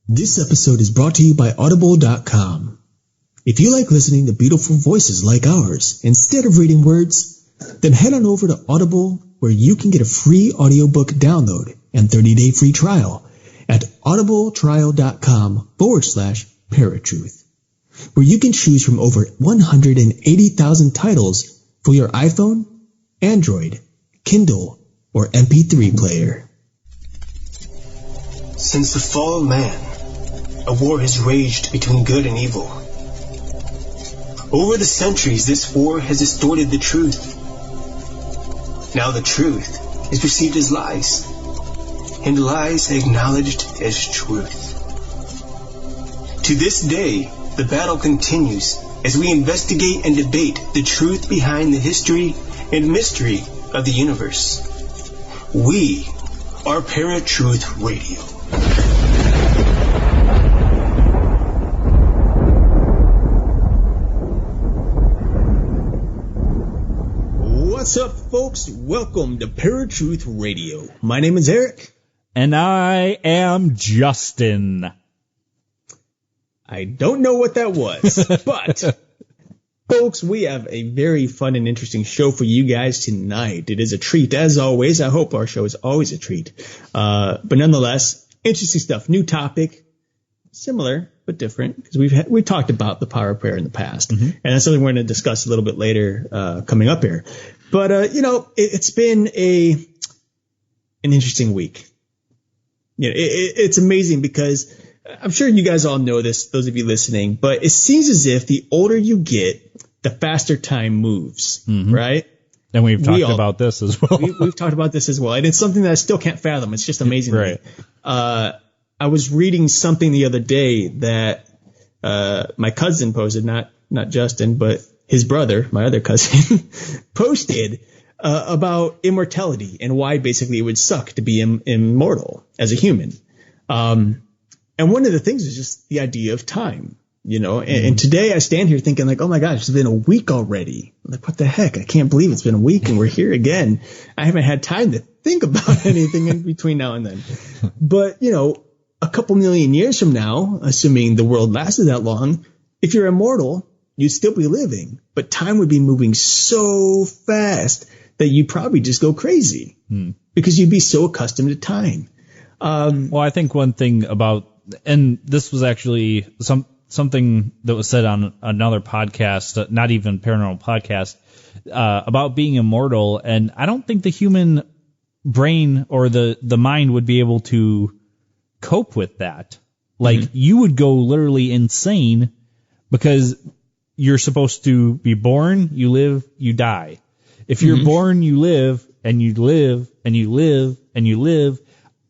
This episode is brought to you by Audible.com. If you like listening to beautiful voices like ours instead of reading words, then head on over to Audible, where you can get a free audiobook download and 30-day free trial at audibletrial.com/paratruth, where you can choose from over 180,000 titles for your iPhone, Android, Kindle, or MP3 player. Since the fall of man, a war has raged between good and evil. Over the centuries, this war has distorted the truth. Now the truth is perceived as lies, and lies acknowledged as truth. To this day, the battle continues as we investigate and debate the truth behind the history and mystery of the universe. We are Paratruth Radio. What's up, folks? Welcome to Paratruth Radio. My name is Eric. And I am Justin. I don't know what that was, but folks, we have a very fun and interesting show for you guys tonight. It is a treat, as always. I hope our show is always a treat. But nonetheless, interesting stuff. New topic, similar but different, because we've talked about the power of prayer in the past, and that's something we're going to discuss a little bit later coming up here. But it's been an interesting week. It's amazing because I'm sure you guys all know this, those of you listening, but it seems as if the older you get, the faster time moves, right? And we've talked about this as well. We've talked about this as well. And it's something that I still can't fathom. It's just amazing. Right. I was reading something the other day that my cousin posted, not Justin, but his brother, my other cousin, posted about immortality and why basically it would suck to be immortal as a human. And one of the things is just the idea of time, and today I stand here thinking like, oh my gosh, it's been a week already. I'm like, what the heck? I can't believe it's been a week and we're here again. I haven't had time to think about anything in between now and then. But, a couple million years from now, assuming the world lasted that long, if you're immortal, you'd still be living, but time would be moving so fast that you'd probably just go crazy because you'd be so accustomed to time. Well, I think one thing about, and this was actually something that was said on another podcast, not even Paranormal podcast, about being immortal. And I don't think the human brain or the mind would be able to cope with that. Like you would go literally insane because you're supposed to be born, you live, you die. If you're born, you live, and you live, and you live, and you live.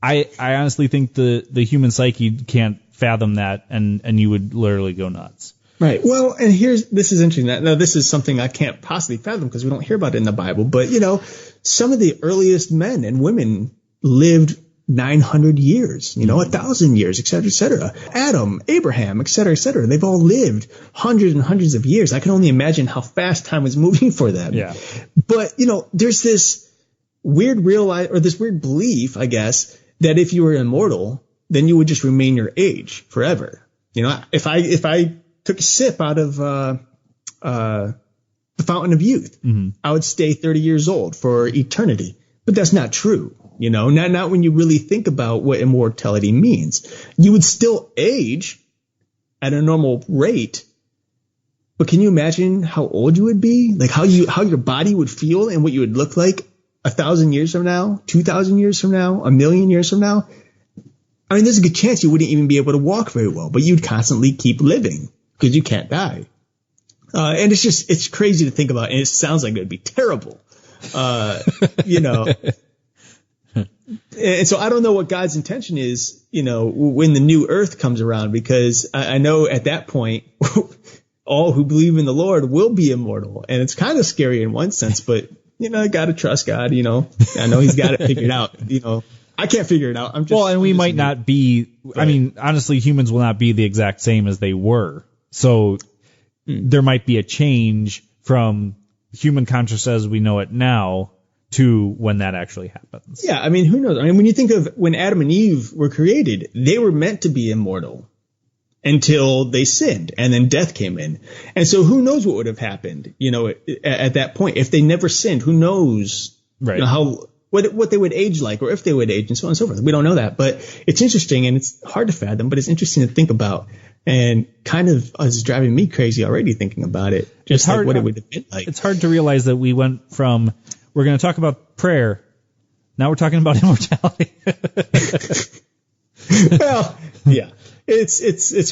I honestly think the human psyche can't fathom that, and you would literally go nuts. Right. Well, and this is interesting. Now, this is something I can't possibly fathom because we don't hear about it in the Bible. But, some of the earliest men and women lived 900 years, 1,000 years, et cetera, et cetera. Adam, Abraham, et cetera, et cetera. They've all lived hundreds and hundreds of years. I can only imagine how fast time was moving for them. Yeah. But, there's this weird this weird belief, I guess, that if you were immortal, then you would just remain your age forever. If I took a sip out of the fountain of youth, I would stay 30 years old for eternity. But that's not true. Not when you really think about what immortality means. You would still age at a normal rate, but can you imagine how old you would be? Like how your body would feel and what you would look like 1,000 years from now, 2,000 years from now, 1,000,000 years from now? I mean, there's a good chance you wouldn't even be able to walk very well, but you'd constantly keep living because you can't die. And it's crazy to think about, and it sounds like it would be terrible. And so I don't know what God's intention is, when the new earth comes around, because I know at that point, all who believe in the Lord will be immortal. And it's kind of scary in one sense, but, I got to trust God, I know he's got it figured out, I can't figure it out. We might not be, right. I mean, honestly, humans will not be the exact same as they were. So there might be a change from human consciousness as we know it now to when that actually happens. Yeah, I mean, who knows? I mean, when you think of when Adam and Eve were created, they were meant to be immortal until they sinned, and then death came in. And so who knows what would have happened, at that point. If they never sinned, who knows how what they would age like, or if they would age, and so on and so forth. We don't know that, but it's interesting, and it's hard to fathom, but it's interesting to think about, and kind of is driving me crazy already thinking about it. Just like what it would have been like. It's hard to realize that we went from, we're going to talk about prayer, now we're talking about immortality. Well, yeah. It's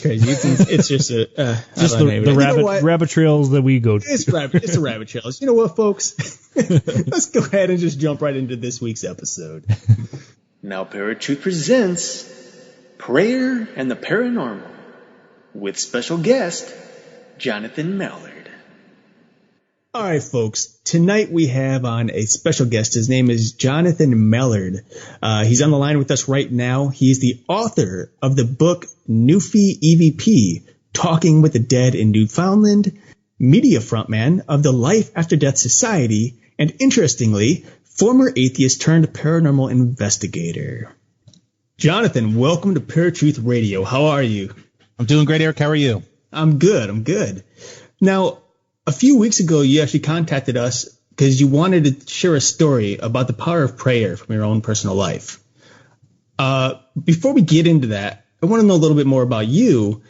crazy. It's just just the rabbit trails that we go to. It's a rabbit trails. You know what, folks? Let's go ahead and just jump right into this week's episode. Now Paratruth presents Prayer and the Paranormal with special guest Jonathan Mallard. All right, folks. Tonight we have on a special guest. His name is Jonathan Mallard. He's on the line with us right now. He's the author of the book Newfie EVP, Talking with the Dead in Newfoundland, media frontman of the Life After Death Society, and interestingly, former atheist turned paranormal investigator. Jonathan, welcome to Paratruth Radio. How are you? I'm doing great, Eric. How are you? I'm good. Now, a few weeks ago, you actually contacted us because you wanted to share a story about the power of prayer from your own personal life. Before we get into that, I want to know a little bit more about you.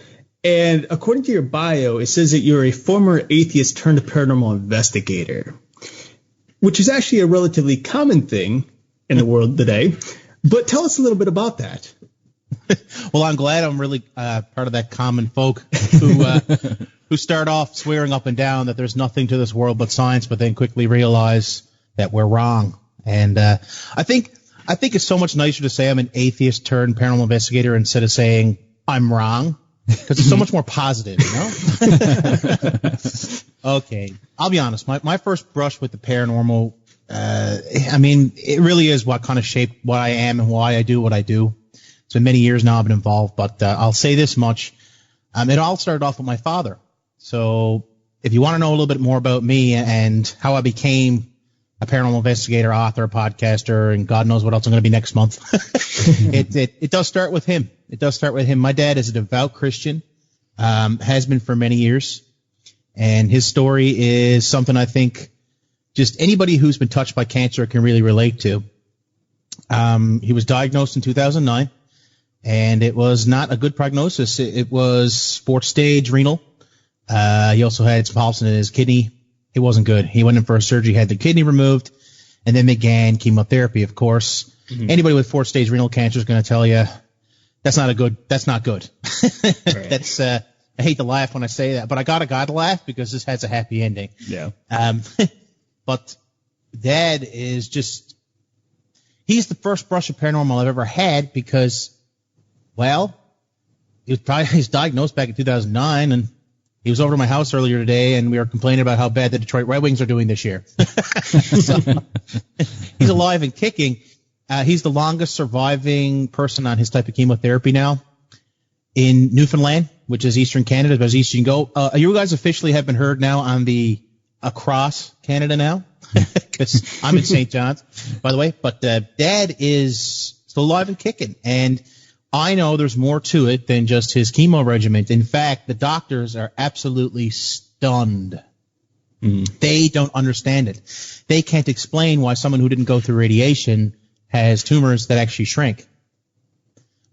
And according to your bio, it says that you're a former atheist turned paranormal investigator, which is actually a relatively common thing in the world today. But tell us a little bit about that. Well, I'm glad I'm really part of that common folk who start off swearing up and down that there's nothing to this world but science, but then quickly realize that we're wrong. And I think it's so much nicer to say I'm an atheist turned paranormal investigator instead of saying I'm wrong, because it's so much more positive, Okay, I'll be honest. My first brush with the paranormal, it really is what kind of shaped what I am and why I do what I do. It's been many years now I've been involved, but I'll say this much. It all started off with my father. So if you want to know a little bit more about me and how I became a paranormal investigator, author, podcaster, and God knows what else I'm going to be next month, it does start with him. It does start with him. My dad is a devout Christian, has been for many years, and his story is something I think just anybody who's been touched by cancer can really relate to. He was diagnosed in 2009. And it was not a good prognosis. It was 4th stage renal. He also had some polyps in his kidney. It wasn't good. He went in for a surgery, had the kidney removed, and then began chemotherapy, of course. Mm-hmm. Anybody with 4th stage renal cancer is going to tell you that's not good. Right. I hate to laugh when I say that, but I gotta laugh because this has a happy ending. Yeah. But Dad is he's the first brush of paranormal I've ever had because, well, he's diagnosed back in 2009, and he was over to my house earlier today, and we were complaining about how bad the Detroit Red Wings are doing this year. So, he's alive and kicking. He's the longest surviving person on his type of chemotherapy now in Newfoundland, which is eastern Canada, as east you can go. You guys officially have been heard now on the across Canada now, because I'm in St. John's, by the way. But Dad is still alive and kicking, and I know there's more to it than just his chemo regimen. In fact, the doctors are absolutely stunned. They don't understand it. They can't explain why someone who didn't go through radiation has tumors that actually shrink.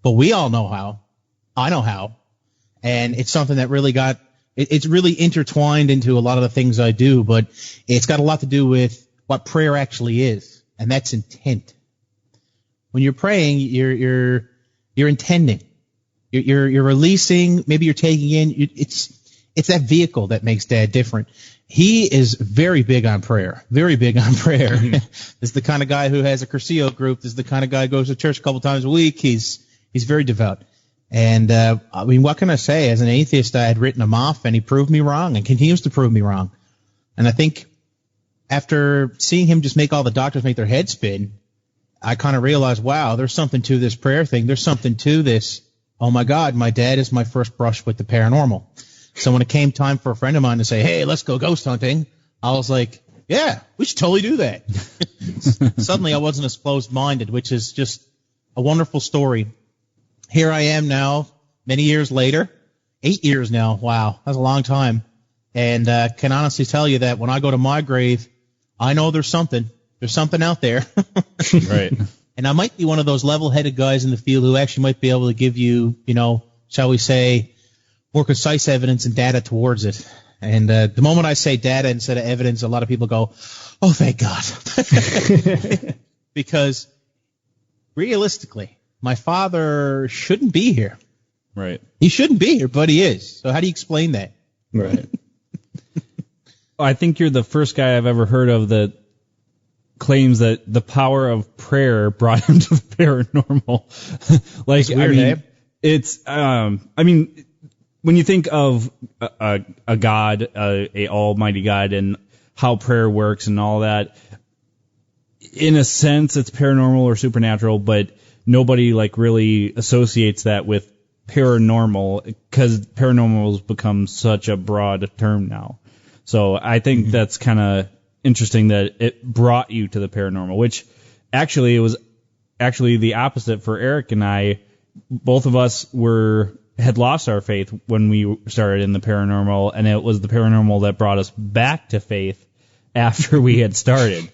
But we all know how. I know how. And it's something that really it's really intertwined into a lot of the things I do, but it's got a lot to do with what prayer actually is, and that's intent. When you're praying, you're intending. You're releasing. Maybe you're taking in. It's that vehicle that makes Dad different. He is very big on prayer. Very big on prayer. This is the kind of guy who has a Curcio group. This is the kind of guy who goes to church a couple times a week. He's very devout. And what can I say? As an atheist, I had written him off, and he proved me wrong, and continues to prove me wrong. And I think after seeing him just make all the doctors make their head spin, I kind of realized, wow, there's something to this prayer thing. There's something to this. Oh, my God, my dad is my first brush with the paranormal. So when it came time for a friend of mine to say, hey, let's go ghost hunting, I was like, Yeah, we should totally do that. Suddenly I wasn't as closed-minded, which is just a wonderful story. Here I am now, many years later, 8 years now. Wow, that's a long time. And can honestly tell you that when I go to my grave, I know there's something. There's something out there. Right. And I might be one of those level-headed guys in the field who actually might be able to give you, shall we say, more concise evidence and data towards it. And the moment I say data instead of evidence, a lot of people go, oh, thank God. Because realistically, my father shouldn't be here. Right. He shouldn't be here, but he is. So how do you explain that? Right. I think you're the first guy I've ever heard of that claims that the power of prayer brought him to the paranormal. Like, weird, I mean, eh? it's, when you think of a God, a almighty God, and how prayer works and all that, in a sense, it's paranormal or supernatural, but nobody like really associates that with paranormal because paranormal has become such a broad term now. So I think that's kind of interesting that it brought you to the paranormal, which actually it was actually the opposite for Eric and I. Both of us had lost our faith when we started in the paranormal, and it was the paranormal that brought us back to faith after we had started.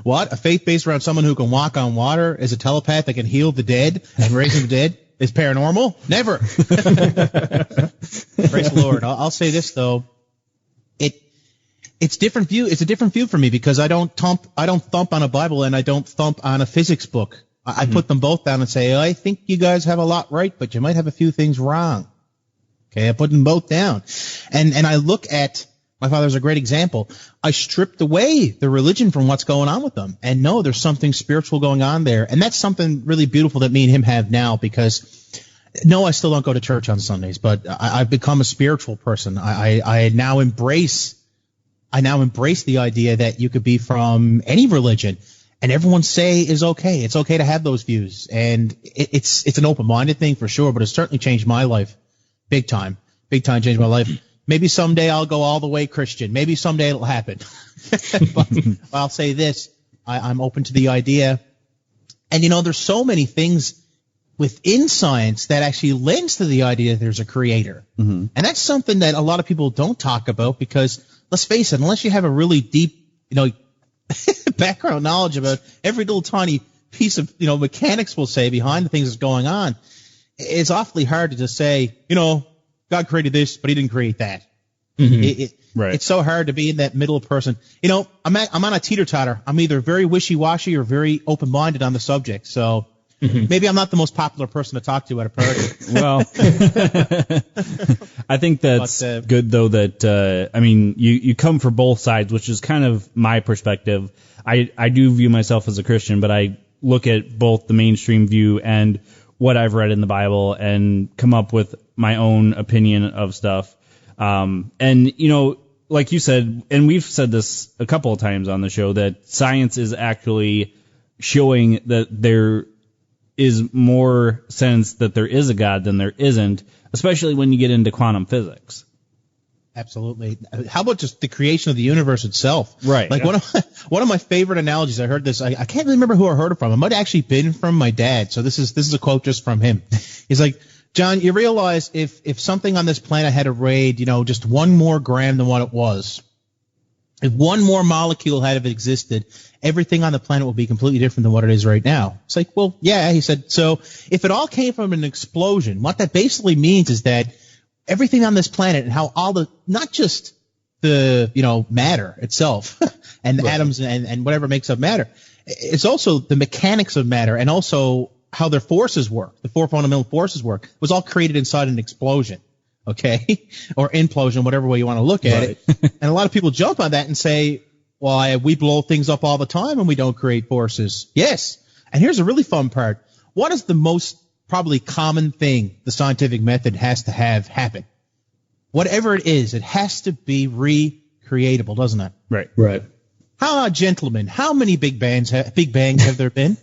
What? A faith based around someone who can walk on water, is a telepath that can heal the dead and raise the dead, is paranormal? Never. Praise the Lord. I'll say this though. It's different view. It's a different view for me because I don't thump on a Bible and I don't thump on a physics book. I put them both down and say, I think you guys have a lot right, but you might have a few things wrong. Okay, I put them both down. And I look at, my father's a great example. I stripped away the religion from what's going on with them. And no, there's something spiritual going on there. And that's something really beautiful that me and him have now because, no, I still don't go to church on Sundays, but I've become a spiritual person. I now embrace the idea that you could be from any religion. And everyone say is okay. It's okay to have those views. And it's an open-minded thing for sure, but it's certainly changed my life. Big time. Big time changed my life. Maybe someday I'll go all the way Christian. Maybe someday it'll happen. But I'll say this. I'm open to the idea. And there's so many things within science that actually lends to the idea that there's a creator. Mm-hmm. And that's something that a lot of people don't talk about because, let's face it, unless you have a really deep, background knowledge about every little tiny piece of, mechanics, we'll say, behind the things that's going on, it's awfully hard to just say, God created this, but he didn't create that. Mm-hmm. Right. It's so hard to be in that middle person. I'm on a teeter-totter. I'm either very wishy-washy or very open-minded on the subject. So maybe I'm not the most popular person to talk to at a party. Well, I think that's good, though, that, you come for both sides, which is kind of my perspective. I do view myself as a Christian, but I look at both the mainstream view and what I've read in the Bible and come up with my own opinion of stuff. Like you said, and we've said this a couple of times on the show, that science is actually showing that there is more sense that there is a God than there isn't, especially when you get into quantum physics. Absolutely. How about just the creation of the universe itself? Right. Like one of my favorite analogies, I heard this, I can't really remember who I heard it from. It might have actually been from my dad. So this is a quote just from him. He's like, John, you realize if something on this planet had weighed, just one more gram than what it was, if one more molecule had existed, everything on the planet would be completely different than what it is right now. It's like, well, yeah, he said, so if it all came from an explosion, what that basically means is that everything on this planet and how not just the, matter itself and the atoms and whatever makes up matter, it's also the mechanics of matter and also how their forces work, the four fundamental forces work, was all created inside an explosion. Okay, or implosion, whatever way you want to look at it. And a lot of people jump on that and say, well, we blow things up all the time and we don't create forces. Yes. And here's a really fun part. What is the most probably common thing the scientific method has to have happen? Whatever it is, it has to be recreatable, doesn't it? Right. Right. Gentlemen, how many Big Bangs have there been?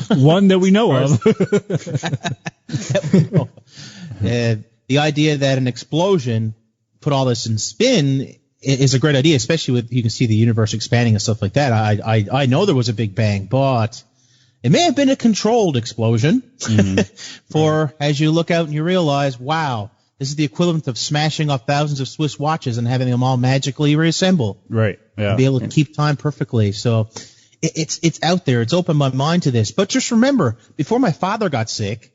One that we know of. The idea that an explosion put all this in spin is a great idea, especially with, you can see the universe expanding and stuff like that. I know there was a Big Bang, but it may have been a controlled explosion. For as you look out and you realize, wow, this is the equivalent of smashing up thousands of Swiss watches and having them all magically reassemble. Right. Yeah. To be able to keep time perfectly. So it's out there. It's opened my mind to this. But just remember, before my father got sick,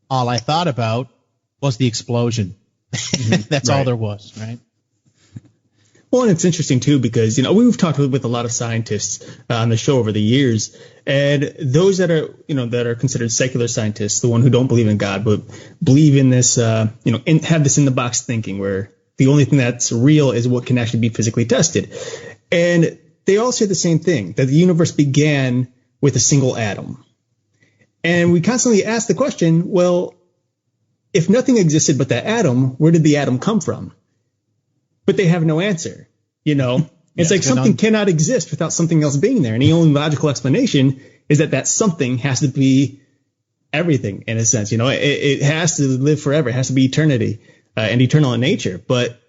all I thought about was the explosion. That's all there was, right? Well, and it's interesting too because we've talked with a lot of scientists on the show over the years, and those that are considered secular scientists, the one who don't believe in God but believe in this, have this in the box thinking where the only thing that's real is what can actually be physically tested, and they all say the same thing, that the universe began with a single atom, and we constantly ask the question, well, if nothing existed but that atom, where did the atom come from? But they have no answer, It's like something cannot exist without something else being there. And the only logical explanation is that something has to be everything in a sense. It has to live forever. It has to be eternity and eternal in nature. But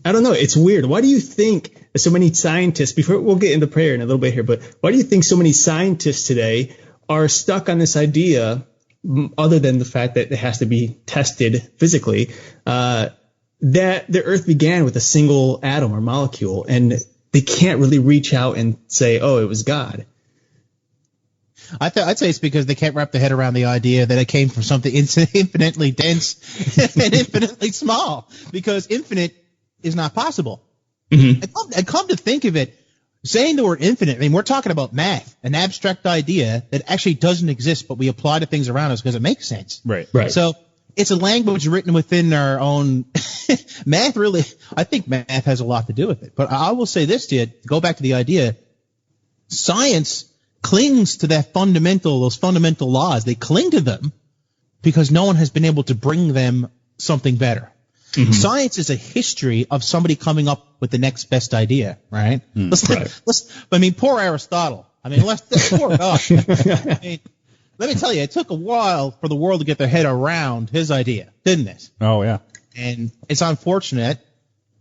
I don't know. It's weird. Why do you think so many scientists, we'll get into prayer in a little bit here, but why do you think so many scientists today are stuck on this idea, other than the fact that it has to be tested physically, that the Earth began with a single atom or molecule, and they can't really reach out and say, oh, it was God? I'd say it's because they can't wrap their head around the idea that it came from something infinitely dense and infinitely small, because infinite is not possible. And come to think of it, saying the word infinite, we're talking about math, an abstract idea that actually doesn't exist, but we apply to things around us because it makes sense. Right. So it's a language written within our own math. Really, I think math has a lot to do with it. But I will say this to you, go back to the idea, science clings to those fundamental laws. They cling to them because no one has been able to bring them something better. Science is a history of somebody coming up with the next best idea, right? Poor Aristotle. Poor God. Let me tell you, it took a while for the world to get their head around his idea, didn't it? Oh, yeah. And it's unfortunate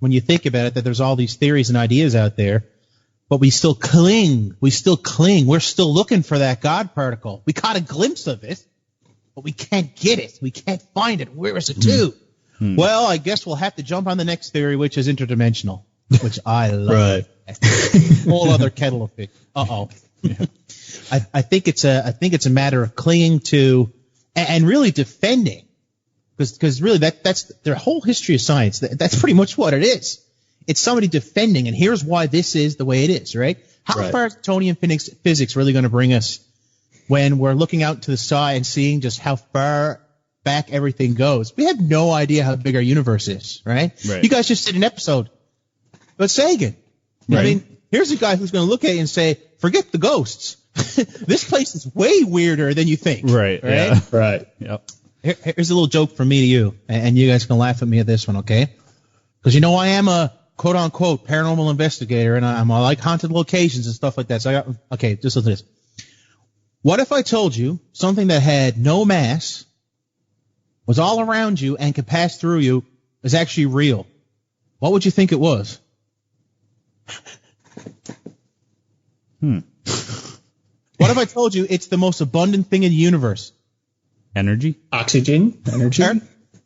when you think about it that there's all these theories and ideas out there, but we still cling. We're still looking for that God particle. We caught a glimpse of it, but we can't get it. We can't find it. Where is it to? Well, I guess we'll have to jump on the next theory, which is interdimensional, which I love. Whole other kettle of fish. Yeah. I think it's a matter of clinging to and really defending, because really that's their whole history of science. That's pretty much what it is. It's somebody defending, and here's why this is the way it is, right? How far is Newtonian physics really going to bring us when we're looking out to the sky and seeing just how far back everything goes? We have no idea how big our universe is, right? You guys just did an episode about Sagan. Here's a guy who's going to look at you and say, forget the ghosts. This place is way weirder than you think. Right. Yeah. Right. Yep. Here's a little joke from me to you, and you guys can laugh at me at this one, okay? Because I am a quote-unquote paranormal investigator, and I like haunted locations and stuff like that. So just listen to this. What if I told you something that had no mass, was all around you, and could pass through you is actually real? What would you think it was? What if I told you it's the most abundant thing in the universe? Energy? Oxygen? Energy?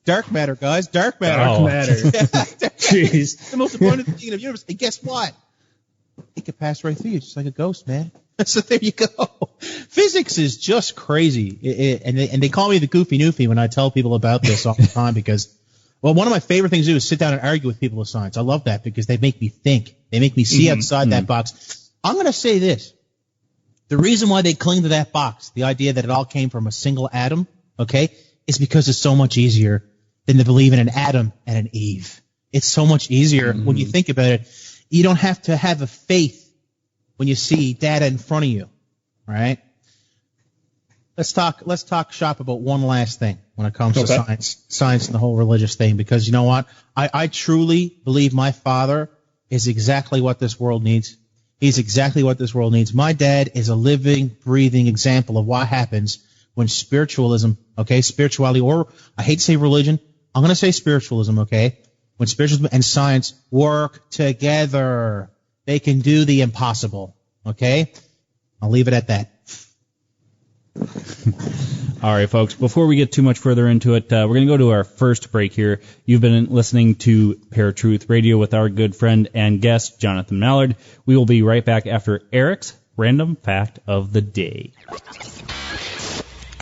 Dark matter, guys. Dark matter. Dark matter. Jeez. It's the most abundant thing in the universe. And guess what? It could pass right through you just like a ghost, man. So there you go. Physics is just crazy. And they call me the goofy newfie when I tell people about this all the time because, one of my favorite things to do is sit down and argue with people of science. I love that because they make me think. They make me see outside that box. I'm going to say this. The reason why they cling to that box, the idea that it all came from a single atom, is because it's so much easier than to believe in an Adam and an Eve. It's so much easier when you think about it. You don't have to have a faith when you see data in front of you, right? Let's talk shop about one last thing when it comes to science and the whole religious thing, because you know what? I truly believe my father is exactly what this world needs. He's exactly what this world needs. My dad is a living, breathing example of what happens when spirituality, or I hate to say religion, I'm going to say spiritualism, When spiritualism and science work together, they can do the impossible. Okay? I'll leave it at that. All right, folks, before we get too much further into it, we're going to go to our first break here. You've been listening to Paratruth Radio with our good friend and guest, Jonathan Mallard. We will be right back after Eric's Random Fact of the Day.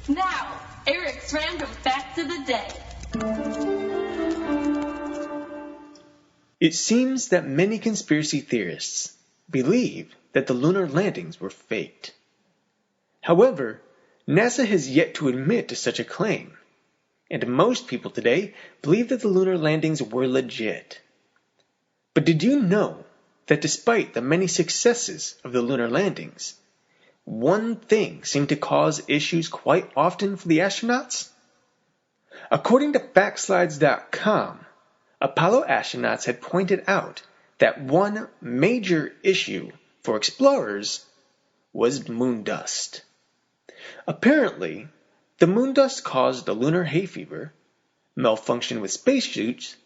Now, Eric's Random Fact of the Day. It seems that many conspiracy theorists believe that the lunar landings were faked. However, NASA has yet to admit to such a claim, and most people today believe that the lunar landings were legit. But did you know that despite the many successes of the lunar landings, one thing seemed to cause issues quite often for the astronauts? According to FactSlides.com, Apollo astronauts had pointed out that one major issue for explorers was moon dust. Apparently, the moon dust caused the lunar hay fever, malfunction with spacesuits,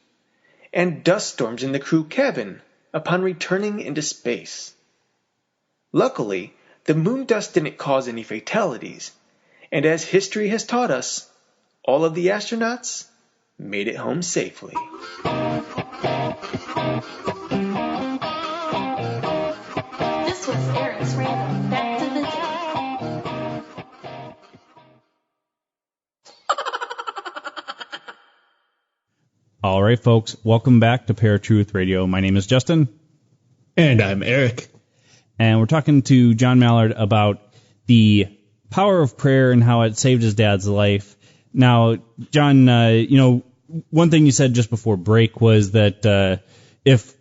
and dust storms in the crew cabin upon returning into space. Luckily, the moon dust didn't cause any fatalities, and as history has taught us, all of the astronauts made it home safely. This was Eric's Random Fact of the Day. All right, folks, welcome back to Paratruth Radio. My name is Justin. And I'm Eric. And we're talking to Jon Mallard about the power of prayer and how it saved his dad's life. Now, John, one thing you said just before break was that if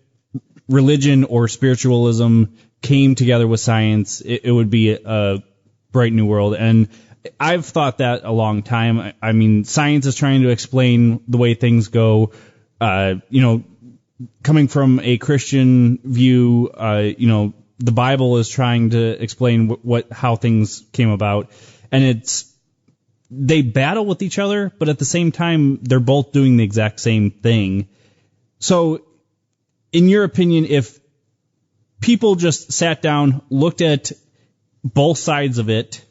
religion or spiritualism came together with science, it would be a bright new world. And I've thought that a long time. I mean, science is trying to explain the way things go. Coming from a Christian view, the Bible is trying to explain how things came about, and they battle with each other, but at the same time, they're both doing the exact same thing. So, in your opinion, if people just sat down, looked at both sides of it,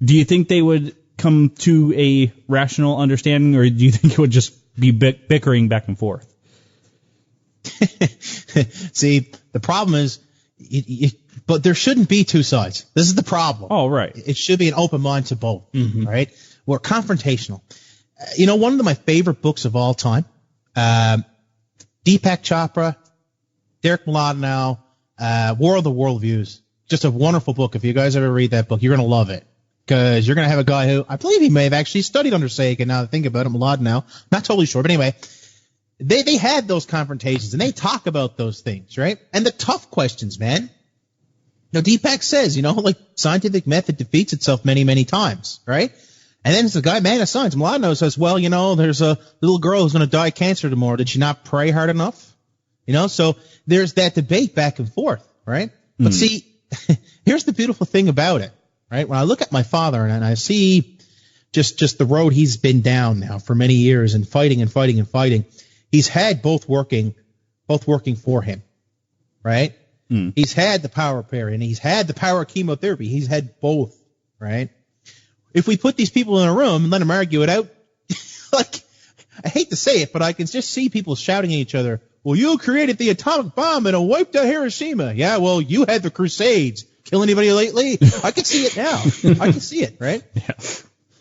do you think they would come to a rational understanding, or do you think it would just be bickering back and forth? See, the problem is, but there shouldn't be two sides. This is the problem. Oh, right. It should be an open mind to both, right? We're confrontational. One of my favorite books of all time, Deepak Chopra, Derek Mlodinow, War of the Worldviews. Just a wonderful book. If you guys ever read that book, you're going to love it. Because you're going to have a guy who, I believe he may have actually studied under Sagan, now that I think about it, Mlodinow. Not totally sure, but anyway. They had those confrontations, and they talk about those things, right? And the tough questions, man. Deepak says, scientific method defeats itself many, many times, right? And then it's the guy, man of science, Mlodinow, says, well, there's a little girl who's going to die of cancer tomorrow. Did she not pray hard enough? So there's that debate back and forth, right? But see, here's the beautiful thing about it, right? When I look at my father and I see just the road he's been down now for many years and fighting and fighting and fighting, he's had both working for him, right? He's had the power of prayer and he's had the power of chemotherapy. He's had both, right? If we put these people in a room and let them argue it out, I hate to say it, but I can just see people shouting at each other, well, you created the atomic bomb and it wiped out Hiroshima. Yeah, well, you had the Crusades. Kill anybody lately? I can see it now. I can see it, right? Yeah.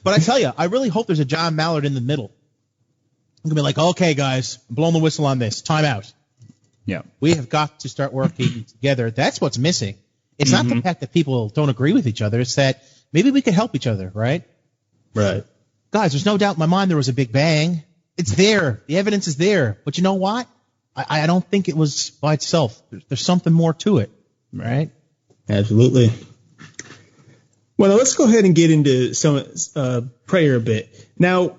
But I tell you, I really hope there's a Jon Mallard in the middle. I'm going to be like, okay, guys, I'm blowing the whistle on this. Time out. Yeah. We have got to start working together. That's what's missing. It's not the fact that people don't agree with each other. It's that maybe we could help each other, right? Right. Guys, there's no doubt in my mind there was a Big Bang. It's there. The evidence is there. But you know what? I don't think it was by itself. There's something more to it, right? Absolutely. Well, now let's go ahead and get into some prayer a bit. Now,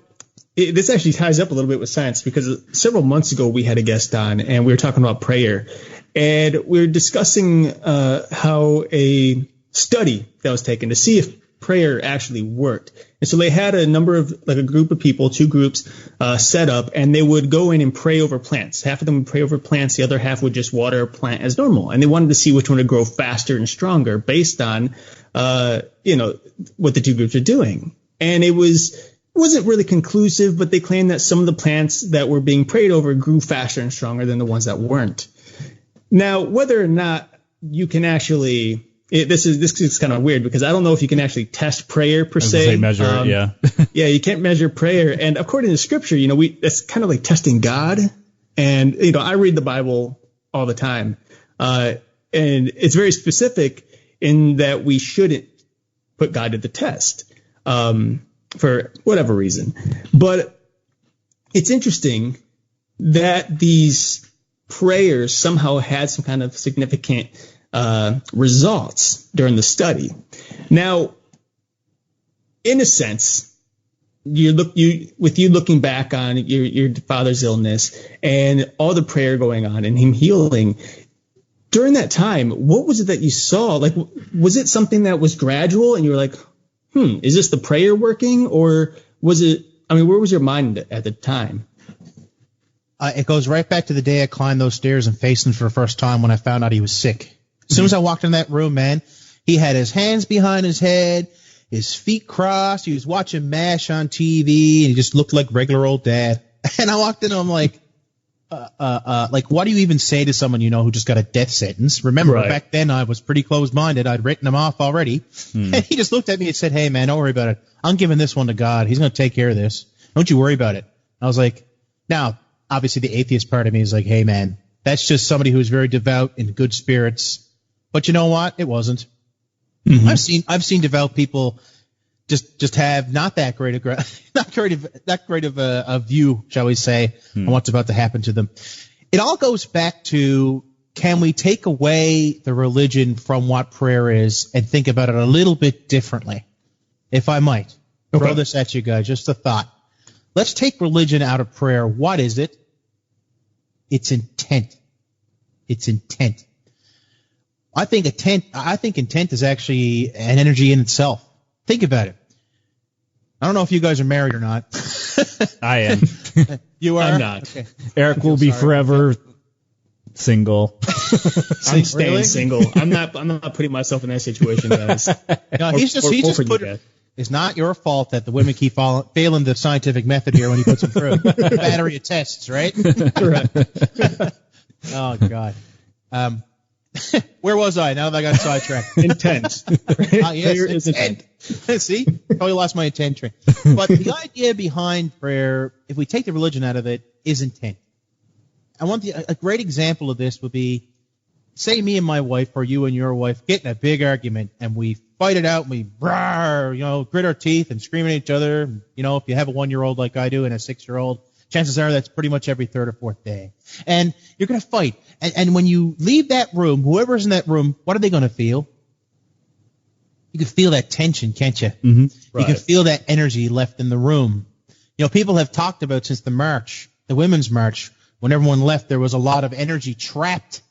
this actually ties up a little bit with science because several months ago we had a guest on and we were talking about prayer. And we were discussing how a study that was taken to see if prayer actually worked. And so they had a number of, like a group of people, 2 groups set up, and they would go in and pray over plants. Half of them would pray over plants. The other half would just water a plant as normal. And they wanted to see which one would grow faster and stronger based on, what the 2 groups are doing. And it wasn't really conclusive, but they claimed that some of the plants that were being prayed over grew faster and stronger than the ones that weren't. Now, whether or not you can actually, this is kind of weird because I don't know if you can actually test prayer per se. Measure it, yeah. Yeah, you can't measure prayer. And according to Scripture, it's kind of like testing God. And I read the Bible all the time, and it's very specific in that we shouldn't put God to the test for whatever reason. But it's interesting that these prayers somehow had some kind of significant results during the study. Now, in a sense, with you looking back on your father's illness and all the prayer going on and him healing, during that time, what was it that you saw? Like, was it something that was gradual and you were like, is this the prayer working? Or was it, where was your mind at the time? It goes right back to the day I climbed those stairs and faced him for the first time when I found out he was sick. As soon as I walked in that room, man, he had his hands behind his head, his feet crossed. He was watching MASH on TV, and he just looked like regular old dad. And I walked in and I'm like, what do you even say to someone who just got a death sentence? Remember, back then I was pretty closed-minded. I'd written him off already. And he just looked at me and said, hey, man, don't worry about it. I'm giving this one to God. He's going to take care of this. Don't you worry about it. I was like, now, obviously the atheist part of me is like, hey, man, that's just somebody who's very devout and good spirits. But you know what? It wasn't. Mm-hmm. I've seen devout people just have not that great of a view, shall we say, on what's about to happen to them. It all goes back to, can we take away the religion from what prayer is and think about it a little bit differently? If I might throw this at you guys, just a thought. Let's take religion out of prayer. What is it? It's intent. It's intent. I think intent is actually an energy in itself. Think about it. I don't know if you guys are married or not. I am. You are? I'm not. Okay. Eric will be forever single. I'm staying single. I'm not putting myself in that situation, guys. No, he's just put it. It's not your fault that the women keep failing the scientific method here when he puts them through a battery of tests, right? Correct. Oh God. Where was I? Now that I got sidetracked. Intent. Yes, prayer is intent. See? Probably lost my intent train. But the idea behind prayer, if we take the religion out of it, is intent. I want a great example of this would be, say me and my wife, or you and your wife, get in a big argument, and we fight it out, and we grit our teeth and scream at each other. If you have a 1-year-old like I do and a 6-year-old, chances are that's pretty much every third or fourth day. And you're going to fight. And when you leave that room, whoever's in that room, what are they going to feel? You can feel that tension, can't you? Mm-hmm. Right. You can feel that energy left in the room. People have talked about since the march, the Women's March, when everyone left, there was a lot of energy trapped.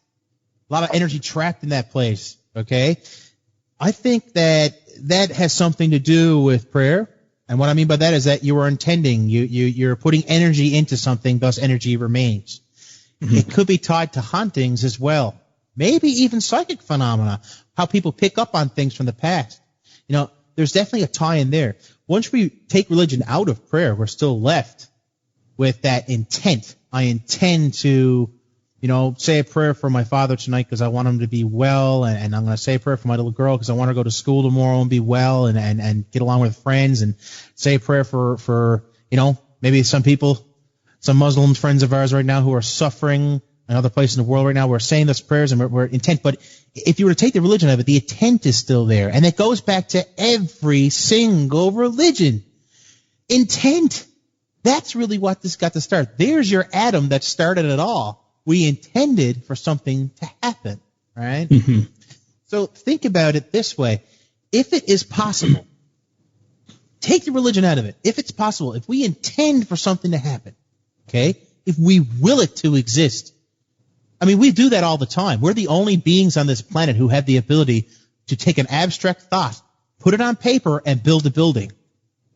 A lot of energy trapped in that place, okay? I think that has something to do with prayer. And what I mean by that is that you are intending, you're putting energy into something, thus energy remains. Mm-hmm. It could be tied to hauntings as well. Maybe even psychic phenomena, how people pick up on things from the past. There's definitely a tie in there. Once we take religion out of prayer, we're still left with that intent. I intend to, say a prayer for my father tonight because I want him to be well, and I'm going to say a prayer for my little girl because I want her to go to school tomorrow and be well and get along with friends, and say a prayer for maybe some people, some Muslim friends of ours right now who are suffering in other places in the world right now. We're saying those prayers and we're intent. But if you were to take the religion out of it, the intent is still there. And it goes back to every single religion. Intent. That's really what this got to start. There's your Adam that started it all. We intended for something to happen, right? Mm-hmm. So think about it this way. If it is possible, take the religion out of it. If it's possible, if we intend for something to happen, okay, if we will it to exist. We do that all the time. We're the only beings on this planet who have the ability to take an abstract thought, put it on paper, and build a building.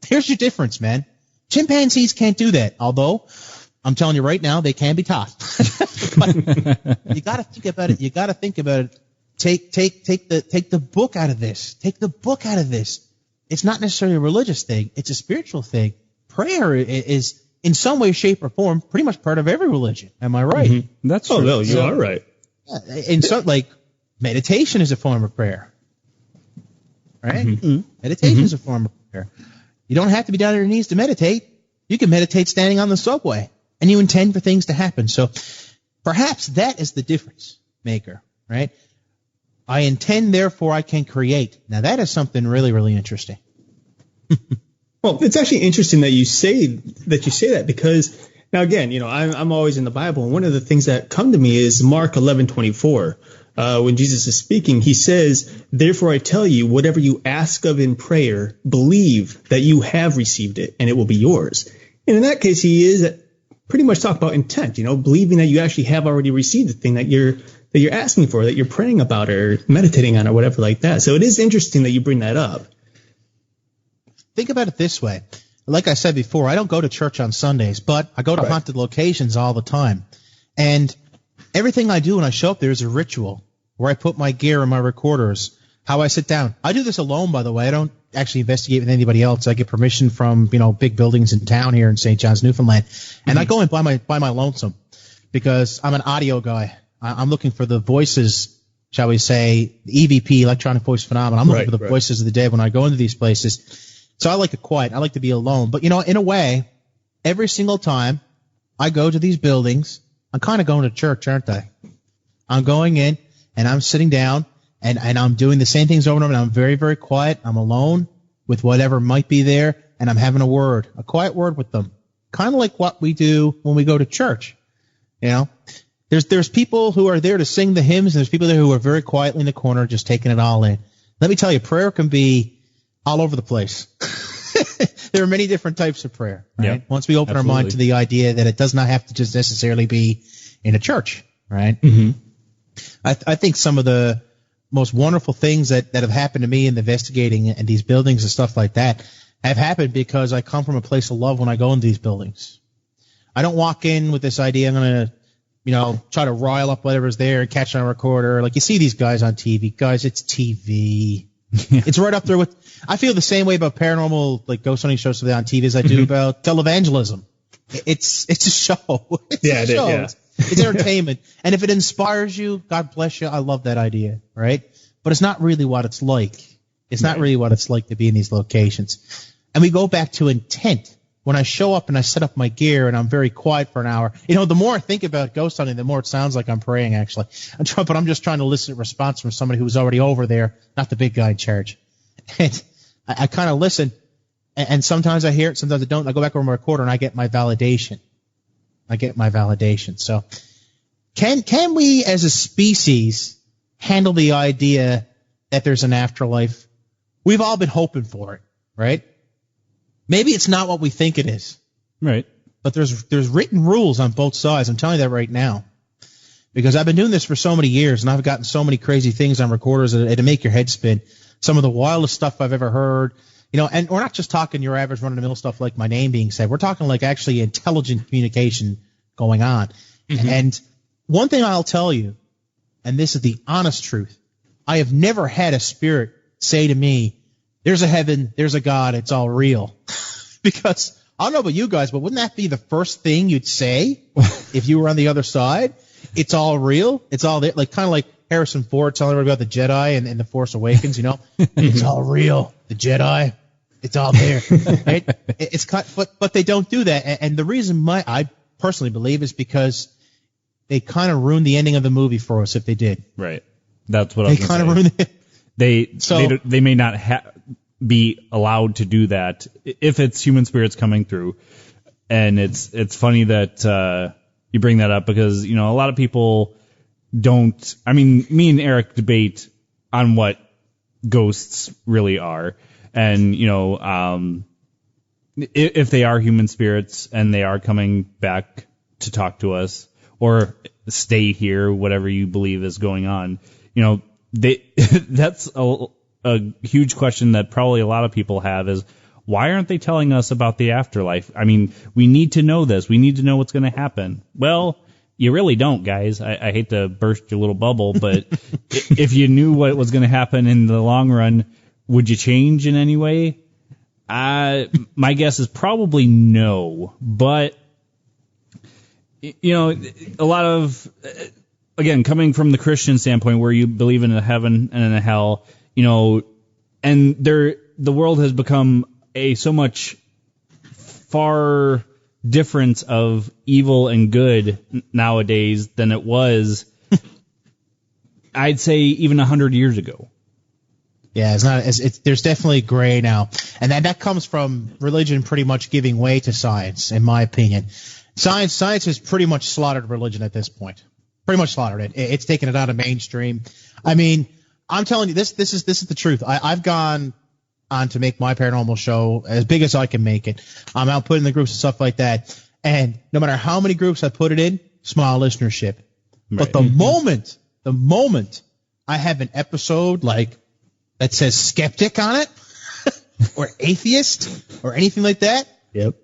Here's your difference, man. Chimpanzees can't do that, although I'm telling you right now, they can be taught. But you got to think about it. You got to think about it. Take the book out of this. Take the book out of this. It's not necessarily a religious thing. It's a spiritual thing. Prayer is, in some way, shape, or form, pretty much part of every religion. Am I right? Mm-hmm. That's true. Oh, no, you are right. And so, like, meditation is a form of prayer. Right? Mm-hmm. Meditation is a form of prayer. You don't have to be down on your knees to meditate. You can meditate standing on the subway, and you intend for things to happen. So perhaps that is the difference maker, right? I intend, therefore I can create. Now that is something really, really interesting. Well, it's actually interesting that you say that because now again, I'm always in the Bible, and one of the things that come to me is Mark 11:24. When Jesus is speaking, he says, "Therefore I tell you, whatever you ask of in prayer, believe that you have received it, and it will be yours." And in that case, he is pretty much talking about intent, believing that you actually have already received the thing that you're asking for, that you're praying about or meditating on or whatever like that. So it is interesting that you bring that up. Think about it this way. Like I said before, I don't go to church on Sundays, but I go to haunted locations all the time. And everything I do when I show up there is a ritual, where I put my gear and my recorders, how I sit down. I do this alone, by the way. I don't actually investigate with anybody else. I get permission from, big buildings in town here in St. John's, Newfoundland. And I go in by my lonesome because I'm an audio guy. I'm looking for the voices, shall we say, the EVP, electronic voice phenomenon. I'm looking for the voices of the dead when I go into these places. So I like it quiet. I like to be alone. But, in a way, every single time I go to these buildings, I'm kind of going to church, aren't I? I'm going in, and I'm sitting down, and I'm doing the same things over and over, and I'm very, very quiet. I'm alone with whatever might be there, and I'm having a quiet word with them. Kind of like what we do when we go to church, There's people who are there to sing the hymns, and there's people there who are very quietly in the corner just taking it all in. Let me tell you, prayer can be all over the place. There are many different types of prayer, right? Yep, Once we open our mind to the idea that it does not have to just necessarily be in a church, right? Mm-hmm. I think some of the most wonderful things that have happened to me in investigating in these buildings and stuff like that have happened because I come from a place of love when I go into these buildings. I don't walk in with this idea I'm going to try to rile up whatever's there and catch on a recorder. Like you see these guys on TV. Guys, it's TV. It's right up there with, I feel the same way about paranormal, like ghost hunting shows on TV as I do about televangelism. It's a show. It's entertainment. And if it inspires you, God bless you. I love that idea, right? But it's not really what it's like. It's not really what it's like to be in these locations. And we go back to intent. When I show up and I set up my gear and I'm very quiet for an hour, the more I think about ghost hunting, the more it sounds like I'm praying, actually. But I'm just trying to elicit a response from somebody who's already over there, not the big guy in charge. And I kind of listen, and sometimes I hear it, sometimes I don't. I go back over my recorder and I get my validation. So can we as a species handle the idea that there's an afterlife? We've all been hoping for it, right? Maybe it's not what we think it is. Right. But there's written rules on both sides. I'm telling you that right now. Because I've been doing this for so many years, and I've gotten so many crazy things on recorders that make your head spin. Some of the wildest stuff I've ever heard. And we're not just talking your average run-of-the-mill stuff like my name being said. We're talking like actually intelligent communication going on. Mm-hmm. And one thing I'll tell you, and this is the honest truth, I have never had a spirit say to me, there's a heaven, there's a God, it's all real. Because I don't know about you guys, but wouldn't that be the first thing you'd say if you were on the other side? It's all real. It's all there. Like kind of like Harrison Ford telling everybody about the Jedi and The Force Awakens. It's all real. The Jedi, it's all there. Right? It's but they don't do that. And the reason I personally believe is because they kind of ruined the ending of the movie for us if they did. Right. That's what I was going to say. They kind of ruined it. They may not be allowed to do that if it's human spirits coming through. And it's funny that you bring that up because, a lot of people don't. I mean, me and Eric debate on what ghosts really are. And, if they are human spirits and they are coming back to talk to us or stay here, whatever you believe is going on, that's a huge question that probably a lot of people have is, why aren't they telling us about the afterlife? I mean, we need to know this. We need to know what's going to happen. Well, you really don't, guys. I hate to burst your little bubble, but if you knew what was going to happen in the long run, would you change in any way? My guess is probably no. But, you know, a lot of, again, coming from the Christian standpoint where you believe in a heaven and in a hell, you know, and the world has become so much far difference of evil and good nowadays than it was, I'd say, even 100 years ago. Yeah, it's not. There's definitely gray now, and that comes from religion pretty much giving way to science, in my opinion. Science has pretty much slaughtered religion at this point. Pretty much slaughtered it. It's taken it out of mainstream. I mean, I'm telling you, this is the truth. I've gone on to make my paranormal show as big as I can make it. I'm out putting the groups and stuff like that. And no matter how many groups I put it in, small listenership. Right. But the moment I have an episode like that says skeptic on it or atheist or anything like that,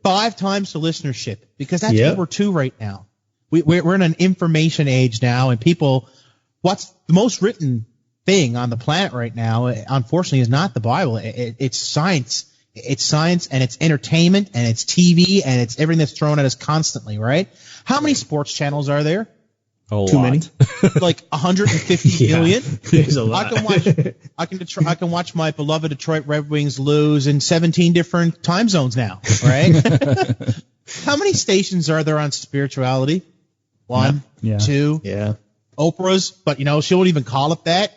5 times the listenership, because that's what we're to right now. We're in an information age now, and people, what's the most written thing on the planet right now, unfortunately, is not the Bible. It's science. It's science, and it's entertainment, and it's TV, and it's everything that's thrown at us constantly, right? How many sports channels are there? Too many. Like 150 million. There's a lot. I can watch my beloved Detroit Red Wings lose in 17 different time zones now, right? How many stations are there on spirituality? 1, 2. Yeah. Oprah's, but she won't even call it that.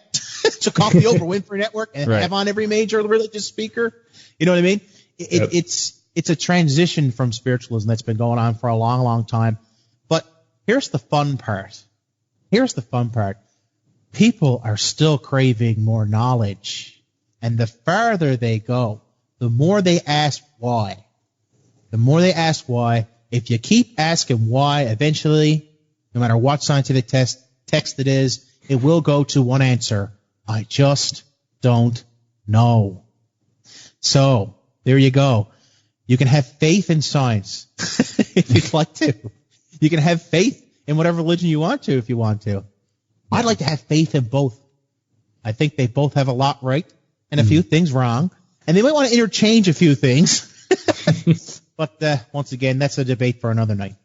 She'll call it the Oprah Winfrey Network and have on every major religious speaker. You know what I mean? It's a transition from spiritualism that's been going on for a long, long time. But here's the fun part. People are still craving more knowledge. And the farther they go, the more they ask why. If you keep asking why, eventually, no matter what scientific text it is, it will go to one answer. I just don't know. So, there you go. You can have faith in science if you'd like to. You can have faith in whatever religion you want to if you want to. I'd like to have faith in both. I think they both have a lot right and a few things wrong. And they might want to interchange a few things. But once again, that's a debate for another night.